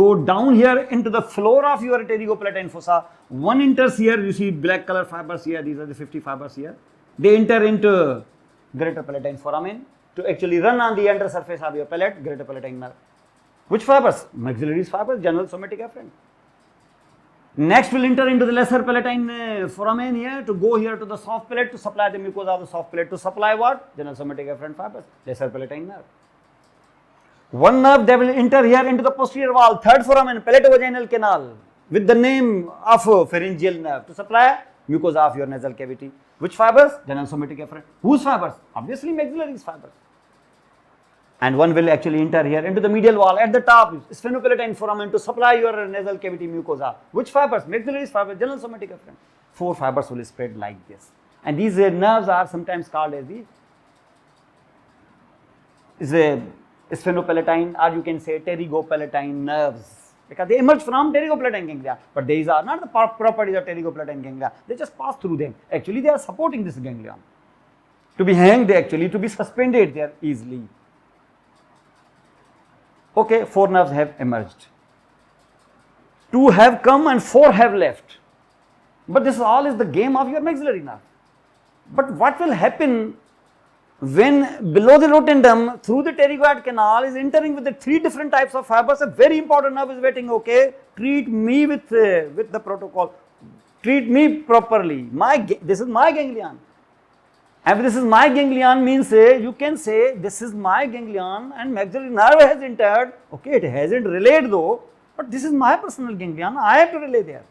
go down here into the floor of your pterygopalatine fossa. One enters here, you see black color fibers here, these are the 50 fibers here. They enter into greater palatine foramen to actually run on the under surface of your palate, greater palatine nerve. Which fibers? Maxillary fibers, general somatic afferent. Next will enter into the lesser palatine foramen here to go here to the soft palate to supply the mucosa of the soft palate to supply what? General somatic afferent fibers, lesser palatine nerve. One nerve that will enter here into the posterior wall, third foramen, palatovaginal canal with the name of pharyngeal nerve to supply mucosa of your nasal cavity. Which fibers? General somatic afferent. Whose fibers? Obviously maxillary fibers. And one will actually enter here into the medial wall at the top, sphenopalatine foramen to supply your nasal cavity mucosa. Which fibers? Maxillary fibers, general somatic afferent. 4 fibers will spread like this. And these nerves are sometimes called as the sphenopalatine, or you can say pterygopalatine nerves, because they emerge from pterygopalatine ganglia. But these are not the properties of pterygopalatine ganglia. They just pass through them. Actually, they are supporting this ganglion. To be hanged, actually, to be suspended there easily. Okay, 4 nerves have emerged. 2 have come and 4 have left. But this all is the game of your maxillary nerve. But what will happen when below the rotundum through the pterygoid canal is entering with the 3 different types of fibers? A very important nerve is waiting. Okay, treat me with the protocol. Treat me properly. This is my ganglion. And this is my ganglion means you can say this is my ganglion and maxillary nerve has entered. Okay, it hasn't relayed though, but this is my personal ganglion. I have to relay there.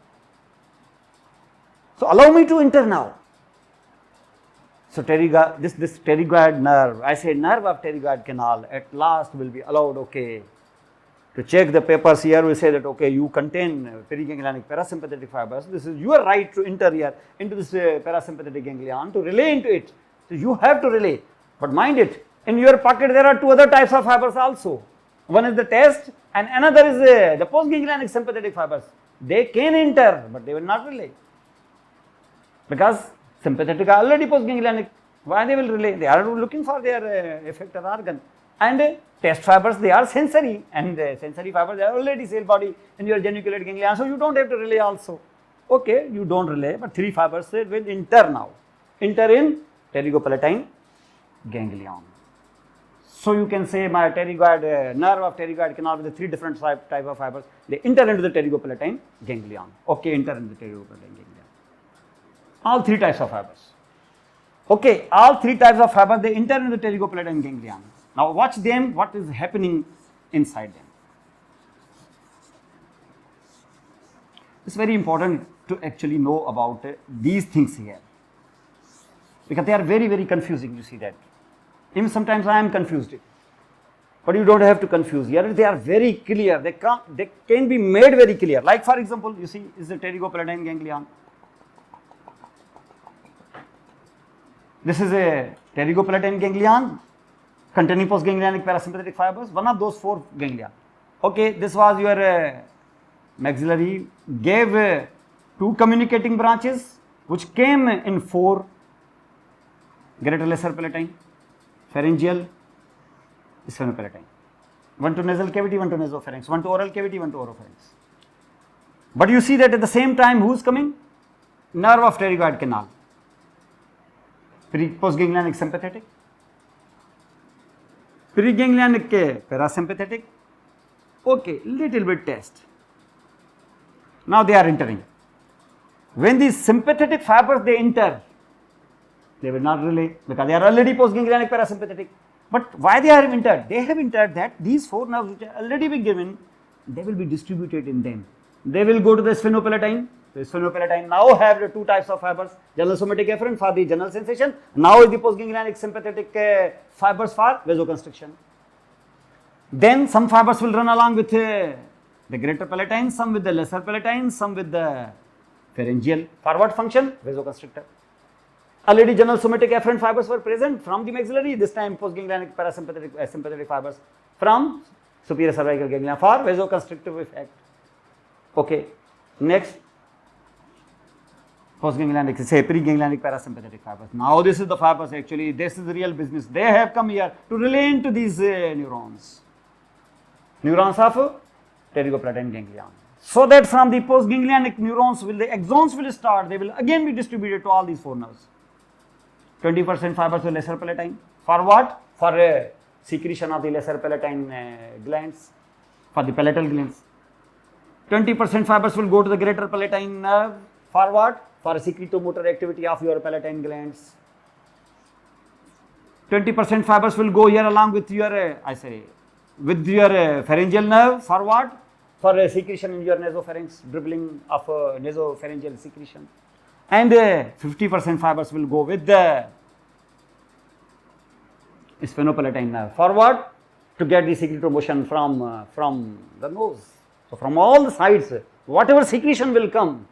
So allow me to enter now. So this pterygoid nerve, I say nerve of pterygoid canal at last will be allowed, okay. To check the papers here, we say that, okay, you contain periganglionic parasympathetic fibers. This is your right to enter here into this parasympathetic ganglion to relay into it. So you have to relay. But mind it, in your pocket there are 2 other types of fibers also. One is the test and another is the postganglionic sympathetic fibers. They can enter, but they will not relay. Because sympathetic are already postganglionic. Why they will relay? They are looking for their effector organ. And test fibers, they are sensory, and sensory fibers are already cell body in your geniculate ganglion, so you don't have to relay also. Okay, you don't relay, but 3 fibers will enter now. Enter in pterygopalatine ganglion. So you can say my pterygoid nerve of pterygoid canal with the 3 different type of fibers, they enter into the pterygopalatine ganglion. Okay, enter into the pterygopalatine ganglion. All 3 types of fibers. Okay, all 3 types of fibers, they enter into the pterygopalatine ganglion. Now watch them, what is happening inside them. It's very important to actually know about these things here, because they are very, very confusing, you see that. Even sometimes I am confused, but you don't have to confuse. Here they are very clear, they can be made very clear. Like for example, you see, is the pterygopalatine ganglion. This is a pterygopalatine ganglion containing postganglionic parasympathetic fibers, one of those 4 ganglia. Okay, this was your maxillary, gave 2 communicating branches which came in 4, greater lesser palatine, pharyngeal, sphenopalatine. 1 to nasal cavity, 1 to nasopharynx, 1 to oral cavity, 1 to oropharynx. But you see that at the same time who is coming? Nerve of pterygoid canal, postganglionic sympathetic, preganglionic parasympathetic. Okay, little bit test. Now they are entering. When these sympathetic fibers they enter, they will not relay because they are already postganglionic parasympathetic. But why they have entered? They have entered that these 4 nerves which are already been given, they will be distributed in them. They will go to the sphenopalatine. The sphenopalatine now have the 2 types of fibers, general somatic afferent for the general sensation. Now is the postganglionic sympathetic fibers for vasoconstriction. Then some fibers will run along with the greater palatine, some with the lesser palatine, some with the pharyngeal. For what function? Vasoconstrictor. Already general somatic afferent fibers were present from the maxillary, this time postganglionic parasympathetic sympathetic fibers from superior cervical ganglia for vasoconstrictive effect. Okay, next. Postganglionic, say preganglionic parasympathetic fibers. Now this is the fibers actually, this is the real business. They have come here to relay into these neurons. Neurons of pterygopalatine ganglion. So that from the postganglionic neurons, the axons will start, they will again be distributed to all these 4 nerves. 20% fibers to lesser palatine. For what? For secretion of the lesser palatine glands, for the palatal glands. 20% fibers will go to the greater palatine nerve. For what? For secretomotor activity of your palatine glands. 20% fibers will go here along with your, with your pharyngeal nerve. For what? For secretion in your nasopharynx, dribbling of nasopharyngeal secretion. And 50% fibers will go with the sphenopalatine nerve. For what? To get the secretomotion from the nose. So from all the sides, whatever secretion will come,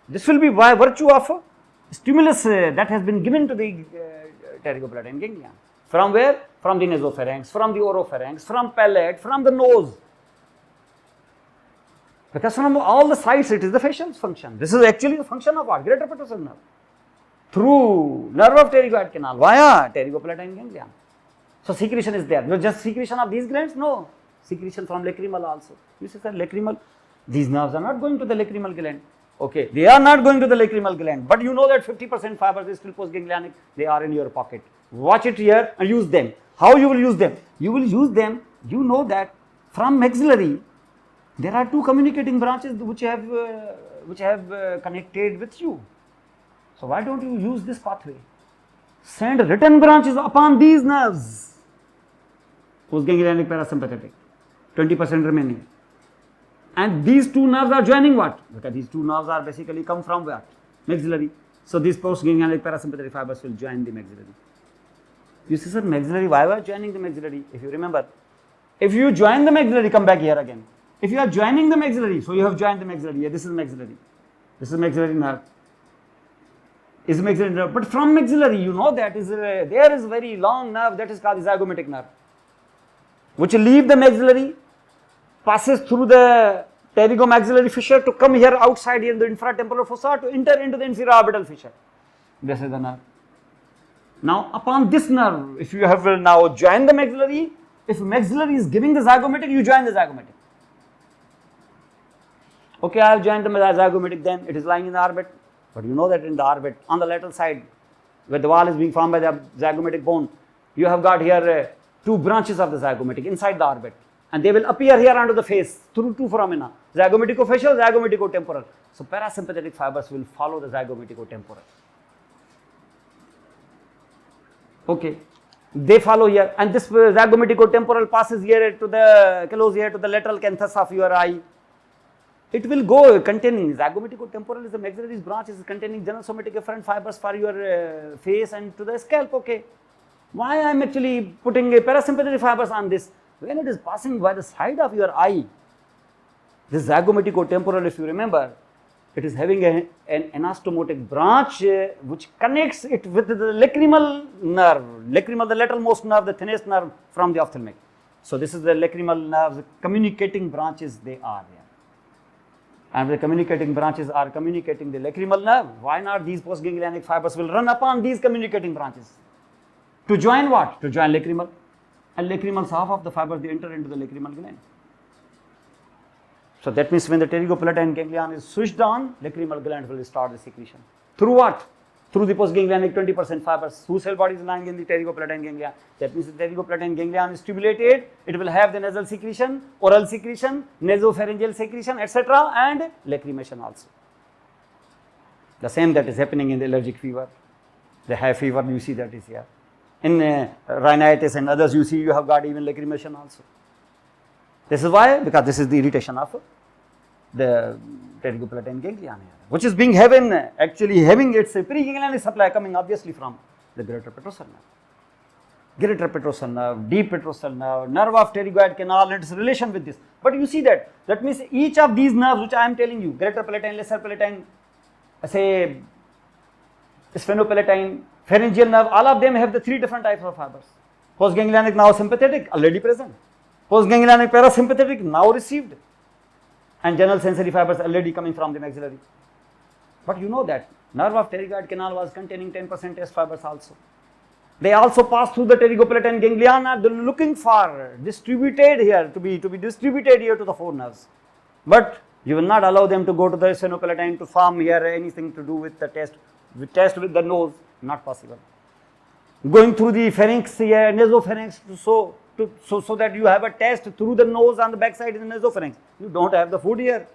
this will be by virtue of stimulus that has been given to the pterygopalatine ganglion. From where? From the nasopharynx, from the oropharynx, from palate, from the nose. Because from all the sides it is the facial function. This is actually the function of what? Greater petrosal nerve. Through nerve of pterygoid canal via pterygopalatine ganglion. So secretion is there. No, just secretion of these glands? No. Secretion from lacrimal also. You see, sir, lacrimal, these nerves are not going to the lacrimal gland. Okay, they are not going to the lacrimal gland, but you know that 50% fibers is still postganglionic, they are in your pocket. Watch it here and use them. How you will use them? You will use them, you know that from maxillary, there are 2 communicating branches which have connected with you. So why don't you use this pathway? Send written branches upon these nerves. Postganglionic parasympathetic, 20% remaining. And these 2 nerves are joining what? Because these 2 nerves are basically come from what? Maxillary. So these postganglionic parasympathetic fibers will join the maxillary. You see, sir, maxillary, why were joining the maxillary? If you remember, if you join the maxillary, come back here again. If you are joining the maxillary, so you have joined the maxillary. Yeah, this is maxillary. This is maxillary nerve. Is maxillary nerve. But from maxillary, you know that there is very long nerve that is called the zygomatic nerve, which will leave the maxillary, passes through the pterygomaxillary fissure to come here outside here in the infratemporal fossa to enter into the inferior orbital fissure. This is the nerve. Now upon this nerve, if you have now joined the maxillary, if maxillary is giving the zygomatic, you join the zygomatic. Okay, I have joined the zygomatic, then it is lying in the orbit, but you know that in the orbit, on the lateral side, where the wall is being formed by the zygomatic bone, you have got here 2 branches of the zygomatic inside the orbit, and they will appear here onto the face through 2 phenomena, zygomaticofacial, zygomaticotemporal. So parasympathetic fibers will follow the zygomaticotemporal. Okay, they follow here, and this zygomaticotemporal passes here to the close here to the lateral canthus of your eye. It will go containing zygomaticotemporal is the maxillary branch, is containing general somatic efferent fibers for your face and to the scalp. Okay, why I am actually putting a parasympathetic fibers on this? When it is passing by the side of your eye, this zygomaticotemporal, if you remember, it is having an anastomotic branch which connects it with the lacrimal nerve, lacrimal, the lateralmost nerve, the thinnest nerve from the ophthalmic. So this is the lacrimal nerve, the communicating branches they are there. And the communicating branches are communicating the lacrimal nerve. Why not these postganglionic fibers will run upon these communicating branches? To join what? To join lacrimal. And lacrimal, half of the fibers, they enter into the lacrimal gland. So that means when the pterygopalatine ganglion is switched on, lacrimal gland will start the secretion. Through what? Through the postganglionic 20% fibers. Whose cell body is lying in the pterygopalatine ganglion? That means the pterygopalatine ganglion is stimulated, it will have the nasal secretion, oral secretion, nasopharyngeal secretion, etc. and lacrimation also. The same that is happening in the allergic fever. The high fever, you see that is here. In rhinitis and others, you see you have got even lacrimation also. This is why, because this is the irritation of the pterygopalatine ganglion here, which is being actually having its preganglionic supply coming obviously from the greater petrosal nerve. Greater petrosal nerve, deep petrosal nerve, nerve of pterygoid canal and its relation with this. But you see that means each of these nerves which I am telling you, greater palatine, lesser palatine, say sphenopalatine, pharyngeal nerve, all of them have the 3 different types of fibers. Postganglionic now sympathetic, already present. Postganglionic parasympathetic now received, and general sensory fibers already coming from the maxillary. But you know that nerve of pterygoid canal was containing 10% test fibers also. They also pass through the pterygopalatine ganglion and they're looking for distributed here to be distributed here to the four nerves. But you will not allow them to go to the sphenopalatine to form here anything to do with the test with the nose, not possible. Going through the pharynx here, nasopharynx, so that you have a test through the nose on the backside in the nasopharynx. You don't have the food here.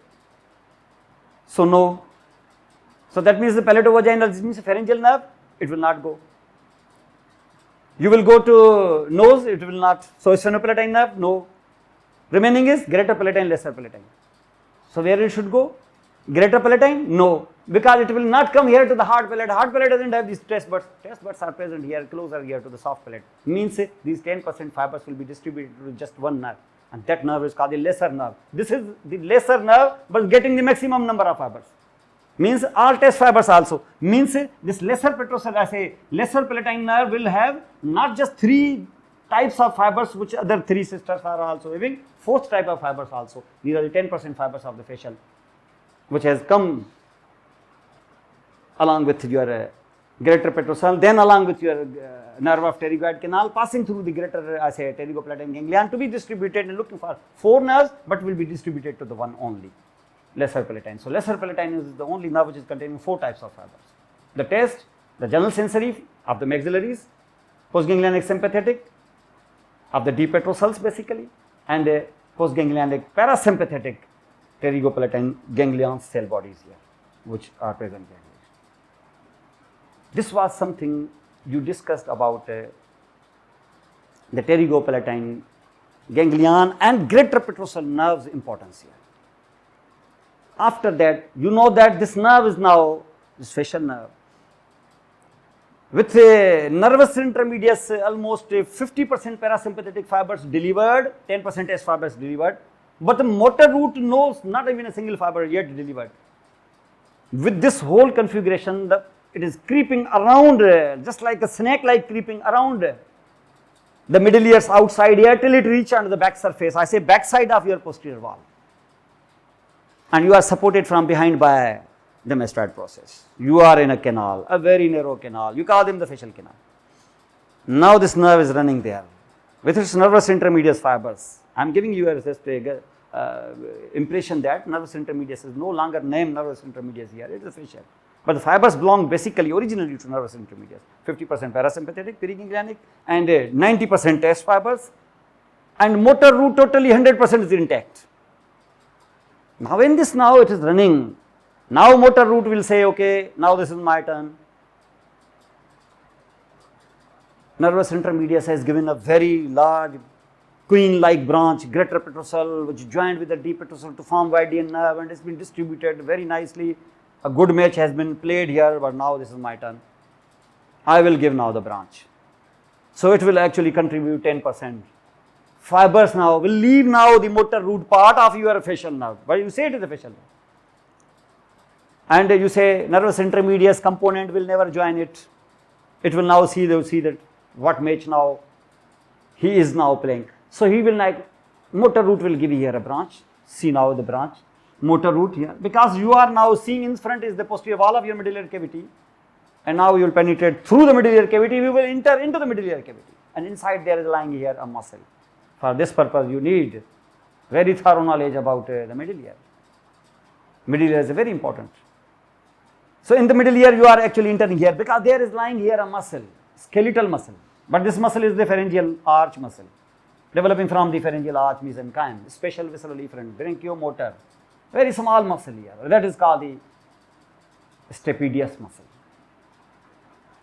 So no. So that means the palatovaginal, this means pharyngeal nerve, it will not go. You will go to nose, it will not. So sphenopalatine nerve, no. Remaining is greater palatine, lesser palatine. So where it should go? Greater palatine? No. Because it will not come here to the hard palate. Hard palate doesn't have these taste buds. Taste buds are present here, closer here to the soft palate. Means these 10% fibers will be distributed to just one nerve. And that nerve is called the lesser nerve. This is the lesser nerve, but getting the maximum number of fibers. Means all taste fibers also. Means this lesser petrosal, I say, lesser palatine nerve will have not just 3 types of fibers, which other 3 sisters are also having, 4th type of fibers also. These are the 10% fibers of the facial, which has come along with your greater petrosal, then along with your nerve of pterygoid canal, passing through the greater, I say, pterygopalatine ganglion to be distributed and looking for 4 nerves, but will be distributed to the one only, lesser palatine. So lesser palatine is the only nerve which is containing 4 types of fibers. The taste, the general sensory of the maxillaries, postganglionic sympathetic of the deep petrosals basically, and postganglionic parasympathetic pterygopalatine ganglion cell bodies here, which are present here. This was something you discussed about the pterygopalatine ganglion and greater petrosal nerves importance here. After that, you know that this nerve is now this facial nerve. With nervus intermedius, almost 50% parasympathetic fibers delivered, 10% S fibers delivered, but the motor root knows not even a single fiber yet delivered. With this whole configuration, it is creeping around, just like a snake like creeping around the middle ears outside here till it reaches under the back surface, I say backside of your posterior wall. And you are supported from behind by the mastoid process. You are in a canal, a very narrow canal. You call them the facial canal. Now this nerve is running there with its nervus intermedius fibers. I am giving you just a impression that nervus intermedius is no longer named nervus intermedius here, it is a facial. But the fibers belong basically originally to nervus intermedius. 50% parasympathetic, periganglionic, and 90% S fibers, and motor root totally 100% is intact. Now in this, now it is running. Now motor root will say, okay, now this is my turn. Nervus intermedius has given a very large queen-like branch, greater petrosal, which joined with the deep petrosal to form Vidian nerve, and it's been distributed very nicely. A good match has been played here, but now this is my turn. I will give now the branch. So it will actually contribute 10%. Fibers now will leave now the motor root part of your facial nerve, but you say it is a facial nerve. And you say nervus intermedius component will never join it. It will now see that what match now he is now playing. So he will like, motor root will give you here a branch. See now the branch. Motor root here, because you are now seeing in front is the posterior wall of your medullary cavity, and now you will penetrate through the medullary cavity, you will enter into the medullary cavity, and inside there is lying here a muscle. For this purpose you need very thorough knowledge about the middle ear. Middle ear is very important. So in the middle ear you are actually entering here, because there is lying here a muscle, skeletal muscle, but this muscle is the pharyngeal arch muscle, developing from the pharyngeal arch mesenchyme, special visceral efferent, branchiomotor. Very small muscle here, that is called the stapedius muscle.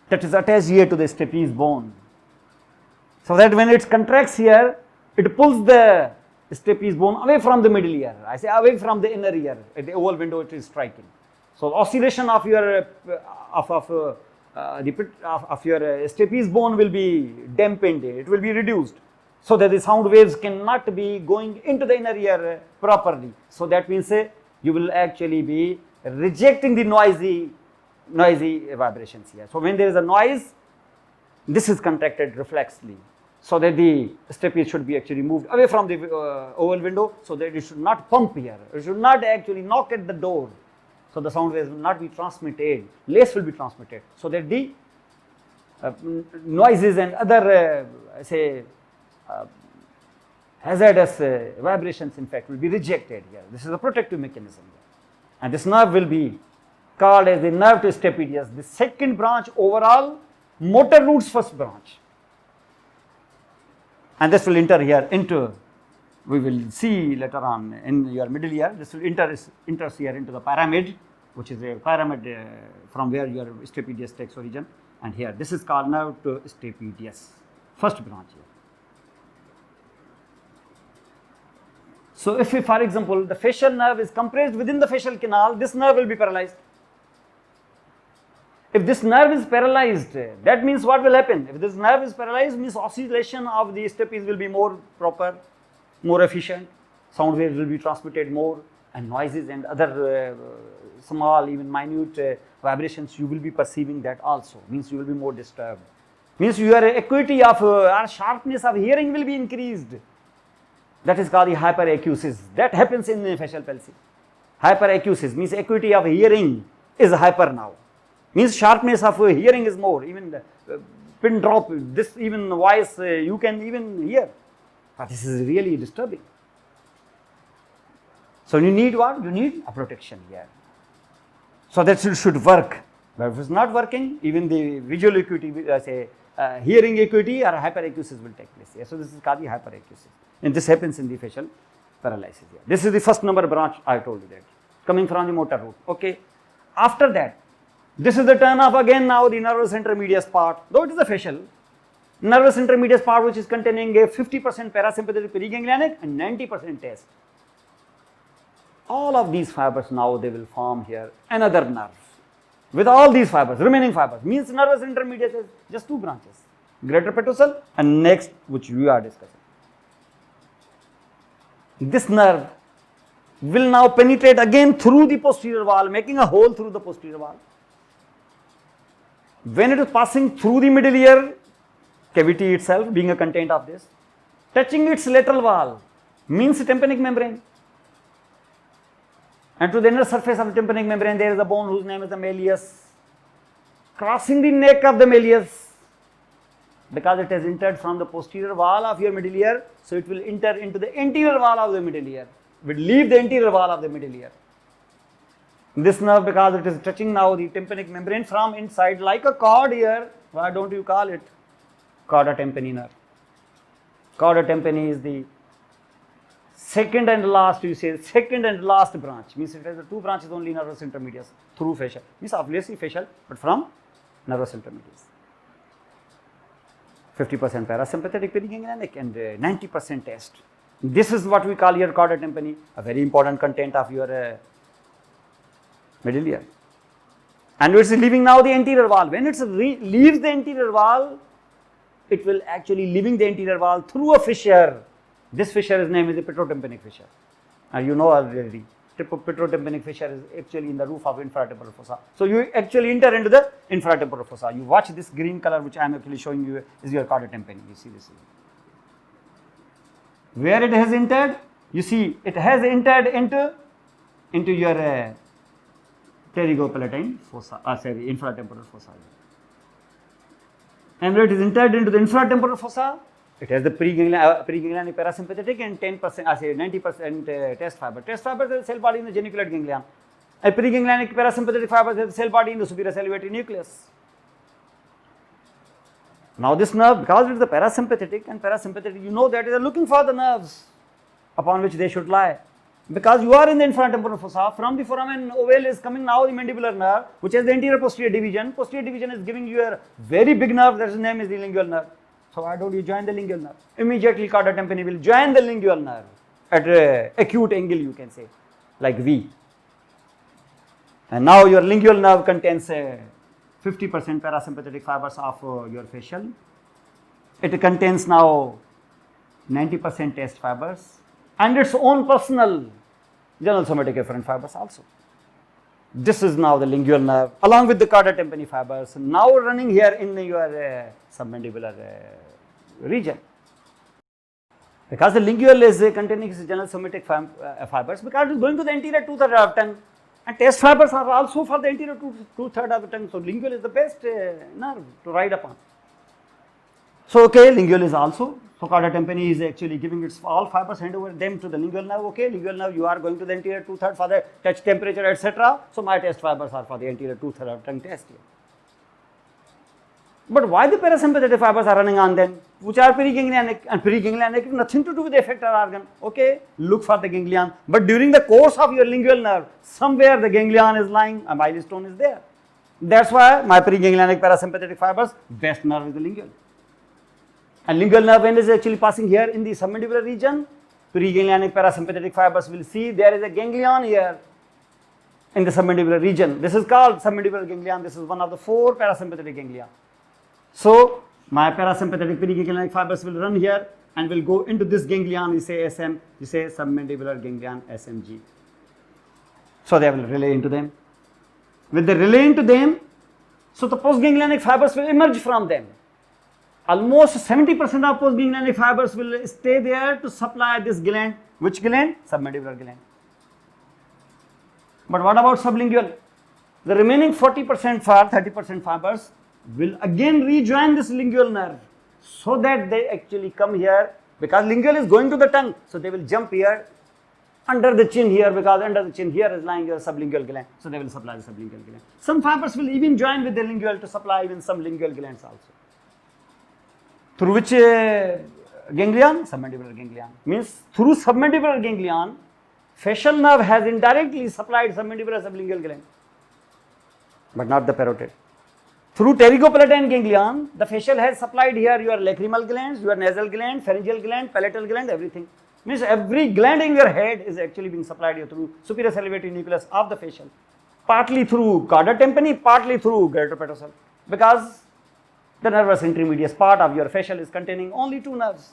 That is attached here to the stapes bone. So that when it contracts here, it pulls the stapes bone away from the middle ear. I say away from the inner ear, at the oval window it is striking. So oscillation of your stapes bone will be dampened, it will be reduced, so that the sound waves cannot be going into the inner ear properly. So that means you will actually be rejecting the noisy vibrations here. So when there is a noise, this is contracted reflexly, so that the stapes should be actually moved away from the oval window, so that it should not pump here, it should not actually knock at the door. So the sound waves will not be transmitted, less will be transmitted, so that the noises and other say hazardous vibrations in fact will be rejected here. This is a protective mechanism and this nerve will be called as the nerve to stapedius, the second branch overall motor roots first branch, and this will enter here into, we will see later on in your middle ear, this will enters here into the pyramid, which is a pyramid from where your stapedius takes origin, and here this is called nerve to stapedius, first branch here. So if for example the facial nerve is compressed within the facial canal, this nerve will be paralyzed. If this nerve is paralyzed, that means what will happen? If this nerve is paralyzed, means oscillation of the stapes will be more proper, more efficient, sound waves will be transmitted more, and noises and other small, even minute vibrations you will be perceiving that also, means you will be more disturbed. Means your acuity of or sharpness of hearing will be increased. That is called the hyperacusis. That happens in the facial palsy. Hyperacusis means acuity of hearing is hyper now. Means sharpness of hearing is more, even the pin drop, this even voice you can even hear. But this is really disturbing. So you need what? You need a protection here. So that should work. But if it's not working, even the visual acuity, say hearing acuity or hyperacusis will take place here. So this is called the hyperacusis. And this happens in the facial paralysis here. This is the first number branch I told you that, coming from the motor root. Okay. After that, this is the turn of again now the nervous intermedius part, though it is the facial. Nervous intermedius part which is containing a 50% parasympathetic periganglionic and 90% test. All of these fibers now they will form here another nerve. With all these fibers, remaining fibers, means nervous intermedius is just two branches, greater petrosal and next which we are discussing. This nerve will now penetrate again through the posterior wall, making a hole through the posterior wall. When it is passing through the middle ear cavity itself, being a content of this, touching its lateral wall, means tympanic membrane. And to the inner surface of the tympanic membrane, there is a bone whose name is the malleus. Crossing the neck of the malleus, because it has entered from the posterior wall of your middle ear, so it will enter into the anterior wall of the middle ear, will leave the anterior wall of the middle ear. This nerve, because it is touching now the tympanic membrane from inside like a cord here, why don't you call it cauda tympani nerve? Cauda tympani is the second and last, you say second and last branch, means it has the two branches only nervous intermedius through facial, means obviously facial but from nervous intermedius. 50% parasympathetic periganglionic and 90% test. This is what we call here cauda tympani, a very important content of your middle ear. And it's leaving now the anterior wall. When it leaves the anterior wall, it will actually leaving the anterior wall through a fissure. This fissure is named as the petrotympanic fissure. And you know already, petrotympanic fissure is actually in the roof of infratemporal fossa. So you actually enter into the infratemporal fossa. You watch this green color which I am actually showing you is your cauda tympani. You see this. Where it has entered, you see it has entered into your pterygopalatine fossa, sorry, infratemporal fossa. And when it is entered into the infratemporal fossa, it has the preganglionic parasympathetic and 10%, say 90% test fiber. Test fibers have the cell body in the geniculate ganglion. A preganglionic parasympathetic fibers have the cell body in the superior salivary nucleus. Now this nerve, because it is the parasympathetic and parasympathetic, you know that they are looking for the nerves upon which they should lie. Because you are in the infratemporal fossa, from the foramen ovale is coming now the mandibular nerve, which has the anterior posterior division. Posterior division is giving you a very big nerve, that name is the lingual nerve. So why don't you join the lingual nerve? Immediately cauda tympani will join the lingual nerve at an acute angle, you can say, like V. And now your lingual nerve contains 50% parasympathetic fibers of your facial. It contains now 90% test fibers and its own personal general somatic efferent fibers also. This is now the lingual nerve along with the cauda tympani fibers now running here in your submandibular region. Because the lingual is containing general somatic fibers, because it is going to the anterior tooth of tongue. And taste fibers are also for the anterior two-thirds of the tongue. So lingual is the best nerve to ride upon. So okay, lingual is also. So cauda tympani is actually giving its all fibers, hand over them to the lingual nerve. Okay, lingual nerve, you are going to the anterior two-thirds for the touch temperature, etc. So my taste fibers are for the anterior two-thirds of tongue taste here. But why the parasympathetic fibers are running on them, which are periganglionic, and periganglionic nothing to do with the effector organ. Okay, look for the ganglion. But during the course of your lingual nerve, somewhere the ganglion is lying, a milestone is there. That's why my periganglionic parasympathetic fibers, best nerve is the lingual. And lingual nerve end is actually passing here in the submandibular region. Periganglionic parasympathetic fibers will see there is a ganglion here in the submandibular region. This is called submandibular ganglion. This is one of the 4 parasympathetic ganglia. So my parasympathetic periganglionic fibers will run here and will go into this ganglion. You say SM, you say submandibular ganglion SMG. So they will relay into them. With the relay into them, so the postganglionic fibers will emerge from them. Almost 70% of postganglionic fibers will stay there to supply this gland. Which gland? Submandibular gland. But what about sublingual? The remaining 40% 30% fibers will again rejoin this lingual nerve, so that they actually come here, because lingual is going to the tongue, so they will jump here under the chin here, because under the chin here is lying your sublingual gland, so they will supply the sublingual gland. Some fibers will even join with the lingual to supply even some lingual glands also. Through which ganglion? Submandibular ganglion. Means through submandibular ganglion, facial nerve has indirectly supplied submandibular sublingual gland, but not the parotid. Through pterygopalatine ganglion, the facial has supplied here your lacrimal glands, your nasal gland, pharyngeal gland, palatal gland, everything. Means every gland in your head is actually being supplied here through superior salivatory nucleus of the facial. Partly through cauda tympani, partly through greater petrosal. Because the nervous intermediate part of your facial is containing only 2 nerves.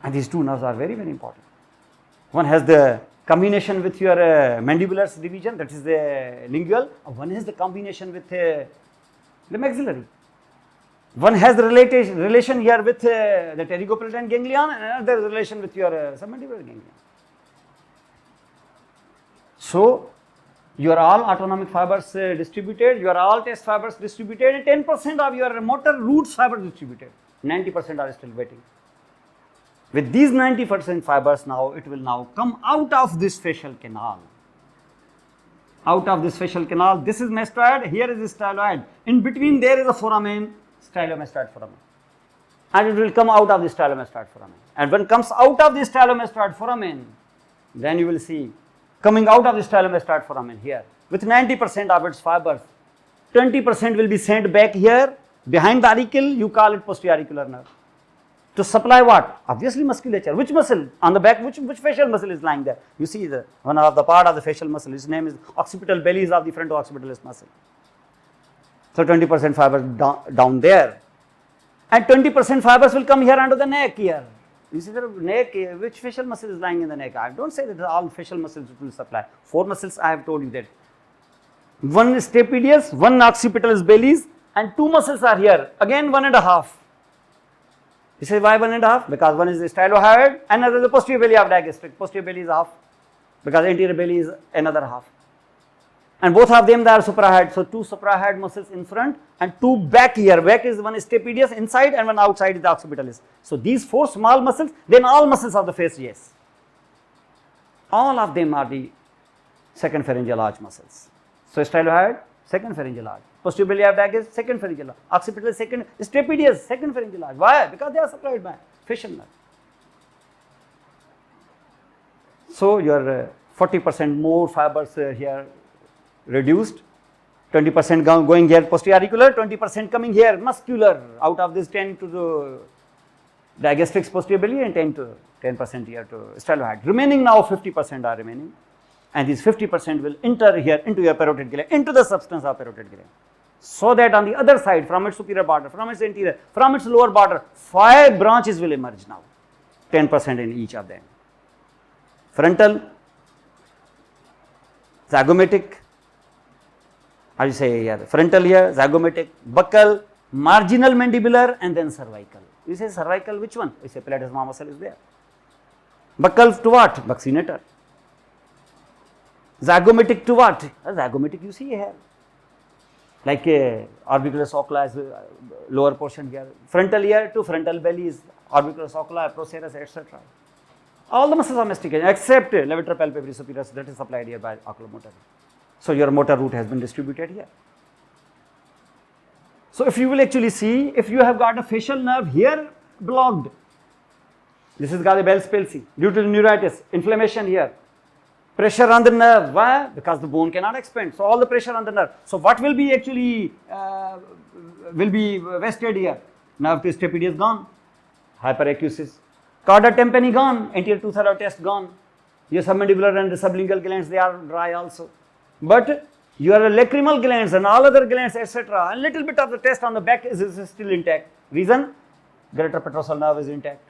And these 2 nerves are very, very important. One has the combination with your mandibular division, that is the lingual. One has the combination with the maxillary. One has the relation here with the pterygopalatine ganglion, and another relation with your submandibular ganglion. So you are all autonomic fibers distributed, you are all taste fibers distributed, and 10% of your motor roots fibers distributed. 90% are still waiting. With these 90% fibers now, it will now come out of this facial canal. Out of this facial canal, this is mastoid, here is styloid. In between there is a foramen, stylomastoid foramen. And it will come out of the stylomastoid foramen. And when it comes out of the stylomastoid foramen, then you will see coming out of the stylomastoid foramen here with 90% of its fibers. 20% will be sent back here behind the auricle, you call it posterior auricular nerve. To supply what? Obviously musculature. Which muscle? On the back, which facial muscle is lying there? You see the one of the part of the facial muscle, his name is occipital bellies of the fronto-occipitalis muscle. So 20% fibers down there. And 20% fibers will come here under the neck here. You see the neck, which facial muscle is lying in the neck? I don't say that all facial muscles will supply. 4 muscles I have told you that. One is stapedius, one occipitalis bellies, and 2 muscles are here. Again 1.5. You say why 1.5? Because one is the stylohyoid, another is the posterior belly of digastric. Posterior belly is half, because anterior belly is another half. And both of them they are suprahyoid. So 2 suprahyoid muscles in front and 2 back here. Back is one is stapedius inside and one outside is the occipitalis. So these 4 small muscles, then all muscles of the face, yes. All of them are the second pharyngeal arch muscles. So stylohyoid, second pharyngeal arch. Posterior belly of digastric, second pharyngeal arch. Occipital, second. Stapedius, second pharyngeal arch. Why? Because they are supplied by facial nerve. So your 40% more fibers here reduced, 20% going here posterior auricular, 20% coming here muscular. Out of this 10 to the digastrix posterior belly and 10% here to stylohyoid. Remaining now 50% are remaining, and these 50% will enter here into your parotid gland, into the substance of parotid gland. So that on the other side, from its superior border, from its anterior, from its lower border, 5 branches will emerge now, 10% in each of them. Frontal, zygomatic, how do you say here? Frontal here, zygomatic, buccal, marginal mandibular, and then cervical. You say cervical, which one? You say platysma muscle is there. Buccal to what? Buccinator. Zygomatic to what? Zygomatic you see here. Like orbicularis oculi is lower portion here. Frontal ear to frontal belly is orbicularis oculi, procerus, etc. All the muscles are masticated except levator palpebris superior, that is supplied here by oculomotor. So your motor route has been distributed here. So if you will actually see, if you have got a facial nerve here blocked, this is got a Bell's palsy due to the neuritis, inflammation here. Pressure on the nerve, why? Because the bone cannot expand. So all the pressure on the nerve. So what will be actually will be vested here? Nerve to stapedius gone, hyperacusis. Chorda tympani gone, anterior two-third test gone. Your submandibular and the sublingual glands, they are dry also. But your lacrimal glands and all other glands, etc., a little bit of the test on the back is still intact. Reason? Greater petrosal nerve is intact.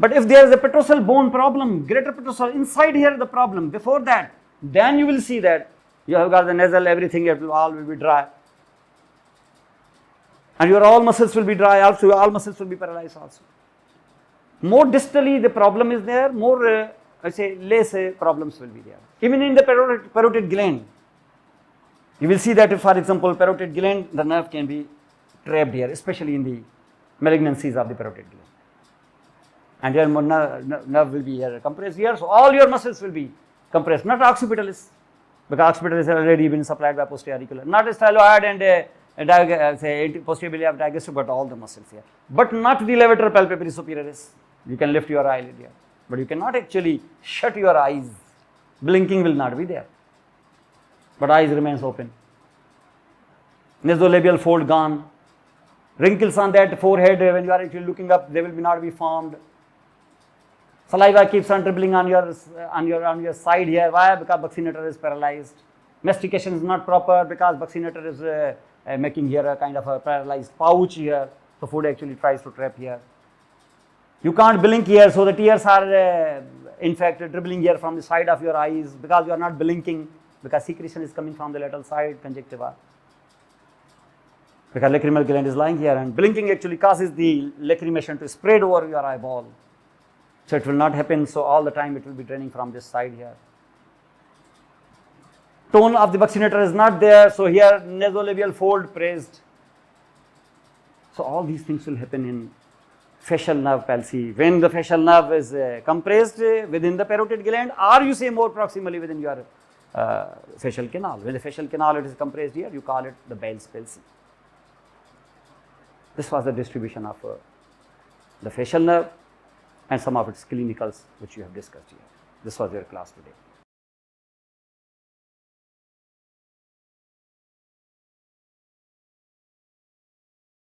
But if there is a petrosal bone problem, greater petrosal inside here the problem, before that, then you will see that you have got the nasal, everything, it will all will be dry. And your all muscles will be dry also, your all muscles will be paralyzed also. More distally the problem is there, more I say less problems will be there. Even in the parotid gland, you will see that if, for example, parotid gland, the nerve can be trapped here, especially in the malignancies of the parotid gland. And your nerve will be here compressed here, so all your muscles will be compressed, not occipitalis, because occipitalis has already been supplied by posterior auricular, not a styloid and say posterior biliary digestive, but all the muscles here, but not the levator palpebris superioris. You can lift your eyelid here, but you cannot actually shut your eyes. Blinking will not be there, but eyes remains open. Nasolabial fold gone. Wrinkles on that forehead, when you are actually looking up, they will not be formed. Saliva keeps on dribbling on your side here. Why? Because buccinator is paralyzed. Mastication is not proper because buccinator is making here a kind of a paralyzed pouch here. So food actually tries to trap here. You can't blink here, so the tears are in fact dribbling here from the side of your eyes because you are not blinking, because secretion is coming from the lateral side, conjunctiva. Because lacrimal gland is lying here, and blinking actually causes the lacrimation to spread over your eyeball. So it will not happen, so all the time it will be draining from this side here. Tone of the buccinator is not there, so here nasolabial fold praised. So all these things will happen in facial nerve palsy. When the facial nerve is compressed within the parotid gland, or you say more proximally within your facial canal. When the facial canal it is compressed here, you call it the Bell's palsy. This was the distribution of the facial nerve and some of its clinicals which you have discussed here. This was your class today.